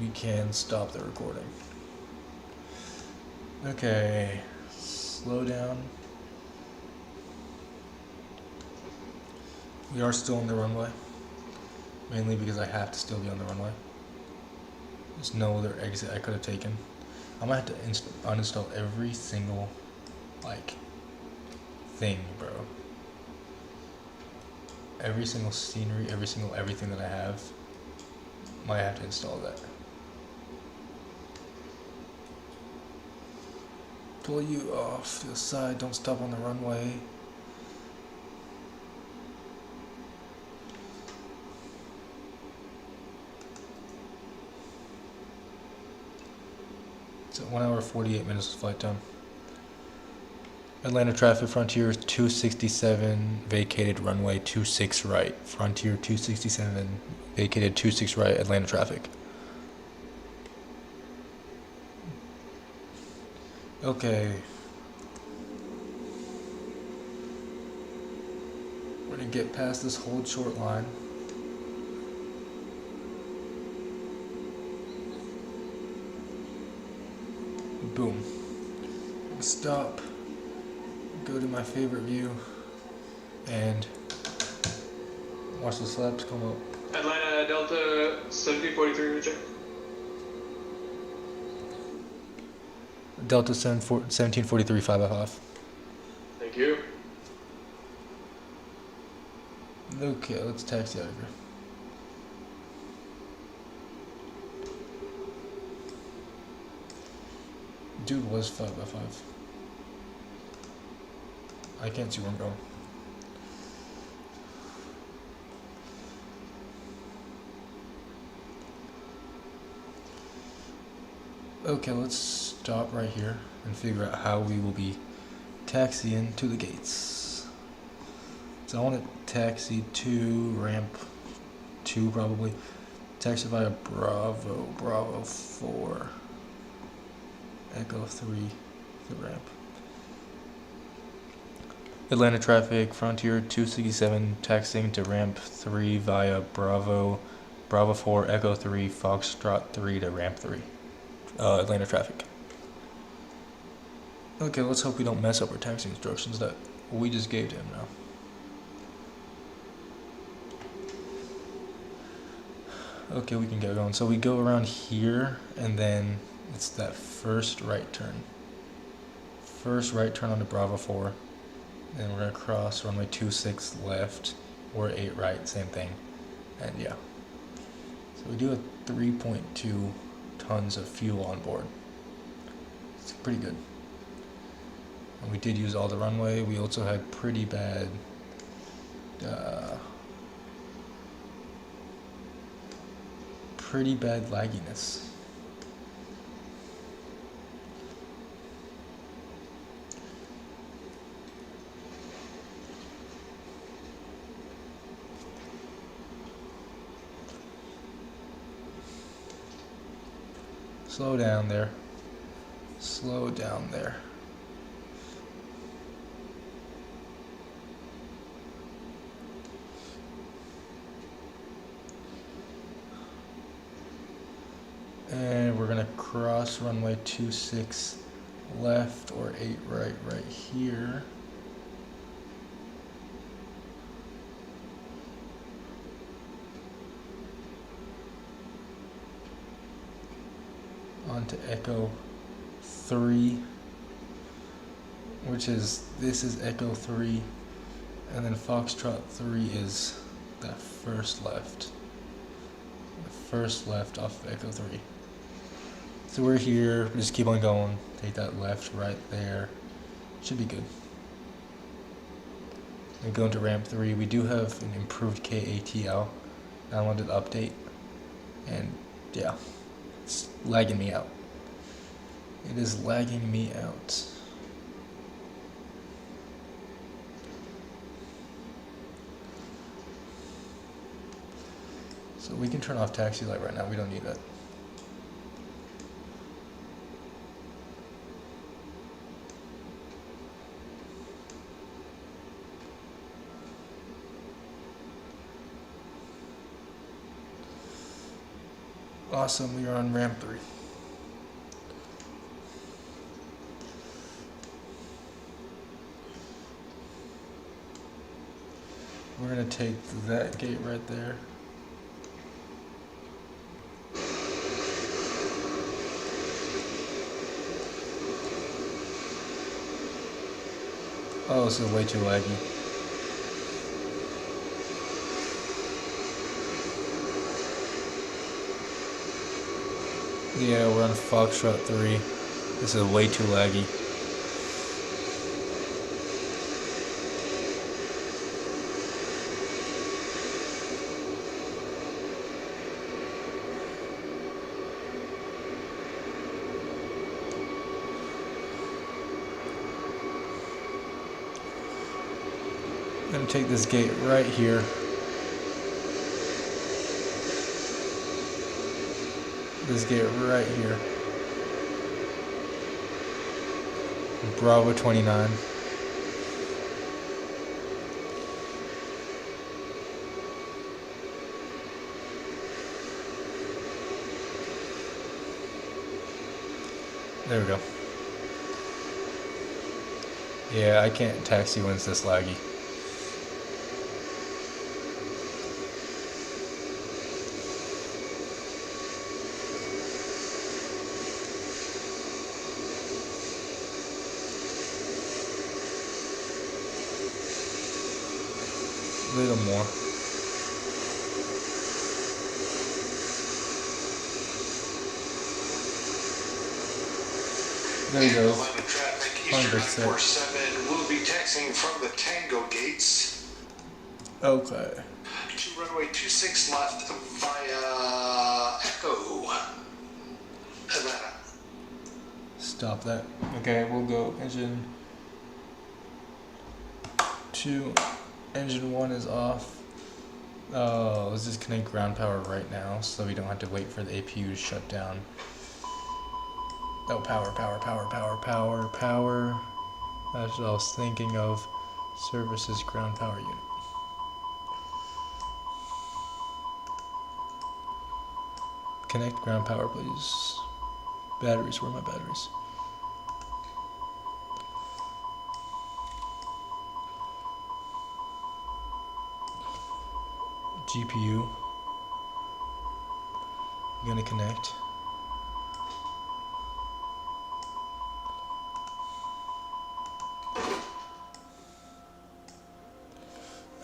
Speaker 1: We can stop the recording. Okay, slow down. We are still on the runway, mainly because I have to still be on the runway. There's no other exit I could have taken. I might have to uninstall every single, thing, bro. Every single scenery, every single everything that I have, might have to install that. Pull you off to the side, don't stop on the runway. It's 1 hour 48 minutes of flight time. Atlanta traffic, Frontier 267, vacated runway 26 right. Frontier 267, vacated 26 right, Atlanta traffic. Okay. We're gonna get past this hold short line. Boom. Stop. Go to my favorite view and watch the slabs come up.
Speaker 11: Atlanta Delta 1743 reject.
Speaker 1: Delta 1743 5
Speaker 11: Thank you.
Speaker 1: Okay, let's taxi out of here. Dude was 5 by 5. I can't see where I'm going. Okay, let's stop right here and figure out how we will be taxiing to the gates. So I want to taxi to ramp 2 probably. Taxi via Bravo 4, Echo 3, the ramp. Atlanta traffic, Frontier 267, taxiing to ramp 3 via Bravo 4, Echo 3, Foxtrot 3 to ramp 3. Atlanta traffic. Okay, let's hope we don't mess up our taxi instructions that we just gave to him now. Okay, we can get going. So we go around here, and then it's that first right turn. First right turn onto Bravo 4. Then we're going to cross runway 26 left, or 8 right, same thing. And yeah. So we do have 3.2 tons of fuel on board. It's pretty good. And we did use all the runway. We also had pretty bad lagginess. Slow down there. Slow down there. And we're gonna cross runway 26 left or 8 right here. Onto Echo 3, which is, this is Echo 3, and then Foxtrot 3 is that first left. The first left off of Echo 3. So we're here, just keep on going, take that left right there, should be good. We go into ramp 3, we do have an improved KATL, downloaded update, and yeah, it's lagging me out. It is lagging me out. So we can turn off taxi light right now, we don't need that. Awesome, we are on ramp 3. We're gonna take that gate right there. Oh, this is way too laggy. Yeah, we're on Foxtrot 3. This is way too laggy. I'm gonna take this gate right here. This gate right here. Bravo 29. There we go. Yeah, I can't taxi when it's this laggy. A little more. There you go.
Speaker 16: Traffic, Eastern 947 will be taxiing from the Tango gates.
Speaker 1: Okay.
Speaker 16: To runway 26 left via Echo, Atlanta.
Speaker 1: Stop that. Okay, we'll go engine 2. Engine 1 is off. Oh, let's disconnect ground power right now so we don't have to wait for the APU to shut down. Oh, power. That's what I was thinking of. Services ground power unit. Connect ground power, please. Batteries, where are my batteries? GPU. Gonna connect.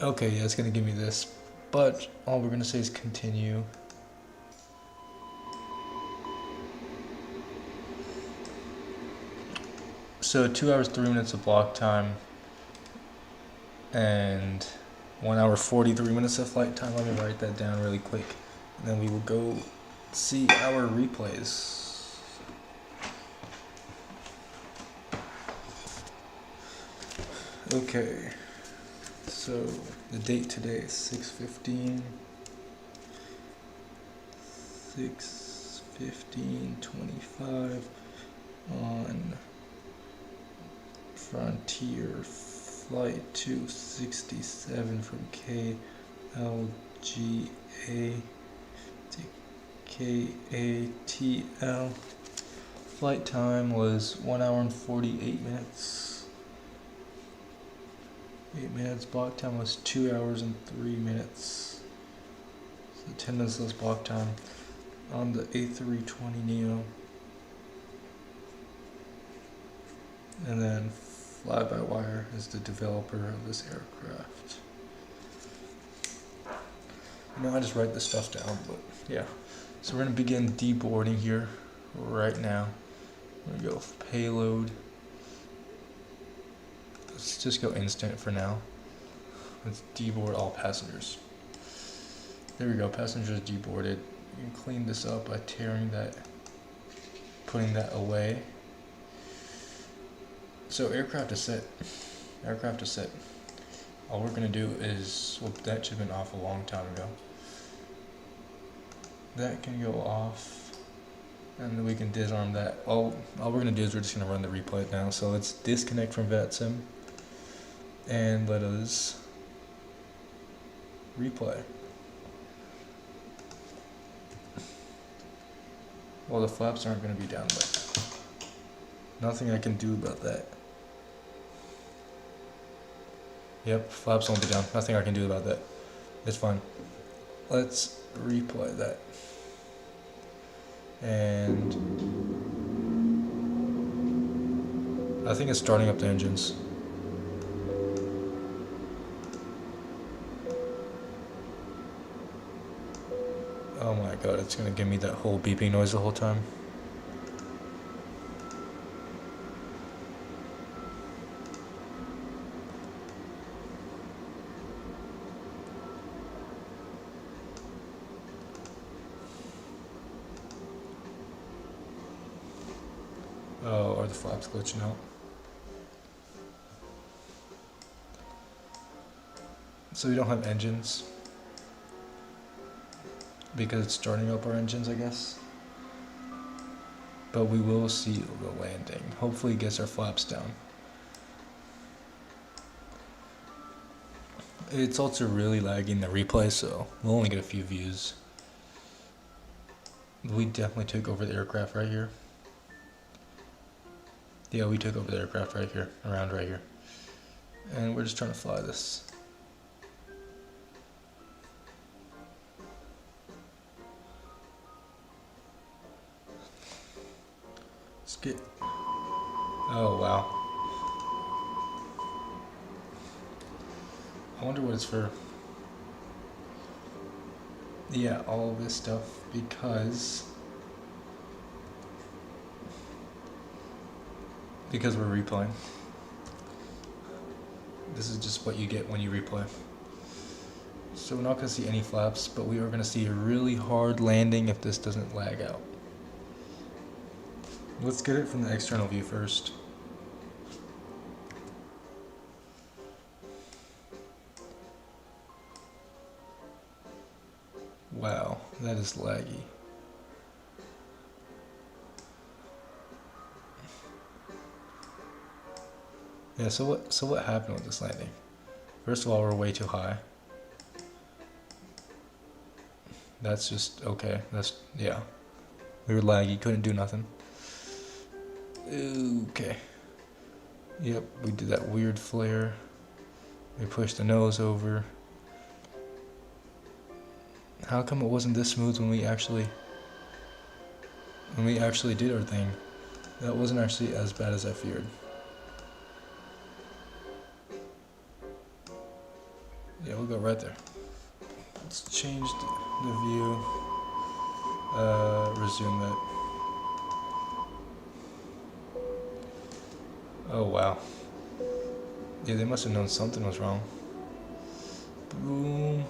Speaker 1: Okay, yeah, it's gonna give me this, but all we're gonna say is continue. So 2 hours 3 minutes of block time and 1 hour 43 minutes of flight time. Let me write that down really quick, and then we will go see our replays. Okay, so the date today is 6/15, 6/15/25 on Frontier Flight 267 from KLGA to KATL. Flight time was 1 hour and 48 minutes. 8 minutes. Block time was 2 hours and 3 minutes. So 10 minutes less block time on the A320neo. And then Fly-by-Wire is the developer of this aircraft. I just write this stuff down, but yeah. So we're gonna begin deboarding here right now. We're gonna go payload. Let's just go instant for now. Let's deboard all passengers. There we go, passengers deboarded. You can clean this up by tearing that, putting that away. So aircraft is set. Aircraft is set. All we're gonna do is, well, that should have been off a long time ago. That can go off, and then we can disarm that. All we're gonna do is we're just gonna run the replay now. So let's disconnect from VATSIM, and let us replay. Well, the flaps aren't gonna be down, but nothing I can do about that. Yep, flaps won't be down. Nothing I can do about that. It's fine. Let's replay that. And I think it's starting up the engines. Oh my god, it's gonna give me that whole beeping noise the whole time. Oh, are the flaps glitching out? So we don't have engines because it's starting up our engines, I guess. But we will see the landing. Hopefully it gets our flaps down. It's also really lagging the replay, so we'll only get a few views. We definitely took over the aircraft right here. Yeah, we took over the aircraft right here, around right here. And we're just trying to fly this. Let's get... Oh, wow. I wonder what it's for. Yeah, all of this stuff because we're replaying. This is just what you get when you replay. So we're not going to see any flaps, but we are going to see a really hard landing if this doesn't lag out. Let's get it from the external view first. Wow, that is laggy. Yeah, so what happened with this landing? First of all, we're way too high. That's just okay. Yeah. We were laggy, couldn't do nothing. Okay. Yep, we did that weird flare. We pushed the nose over. How come it wasn't this smooth when we actually did our thing? That wasn't actually as bad as I feared. Yeah, we'll go right there. Let's change the view. Resume that. Oh wow. Yeah, they must have known something was wrong. Boom.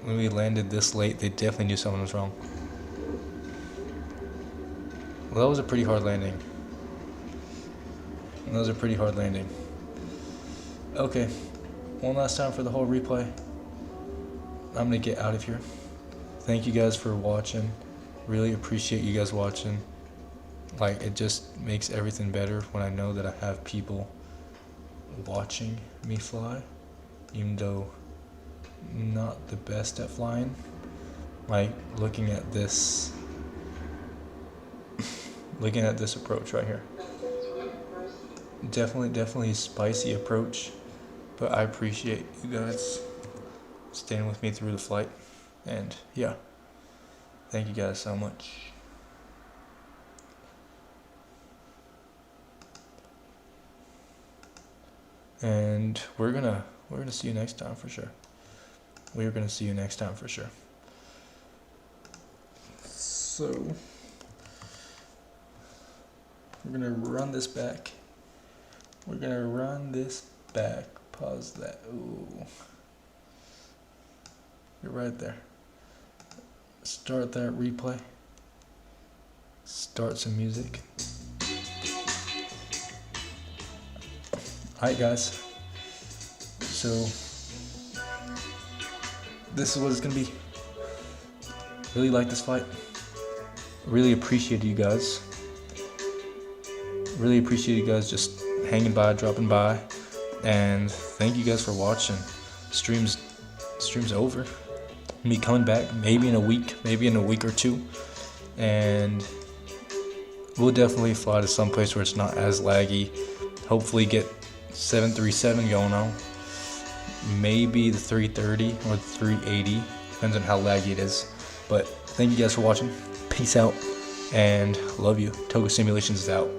Speaker 1: When we landed this late, they definitely knew something was wrong. Well, that was a pretty hard landing. That was a pretty hard landing. Okay, one last time for the whole replay. I'm gonna get out of here. Thank you guys for watching. Really appreciate you guys watching. Like, it just makes everything better when I know that I have people watching me fly, even though I'm not the best at flying. Like, looking at this approach right here. Definitely spicy approach, but I appreciate you guys staying with me through the flight. And yeah, thank you guys so much. And we're gonna see you next time for sure. We're gonna see you next time for sure. So we're gonna run this back. We're gonna run this back. Pause that. Ooh. You're right there. Start that replay. Start some music. Alright guys. So this is what it's gonna be. Really like this flight. Really appreciate you guys. Really appreciate you guys just hanging by, dropping by. And thank you guys for watching. Stream's over. Me coming back maybe in a week or two. And we'll definitely fly to some place where it's not as laggy. Hopefully get 737 going on. Maybe the 330 or the 380. Depends on how laggy it is. But thank you guys for watching. Peace out. And love you. Togo Simulations is out.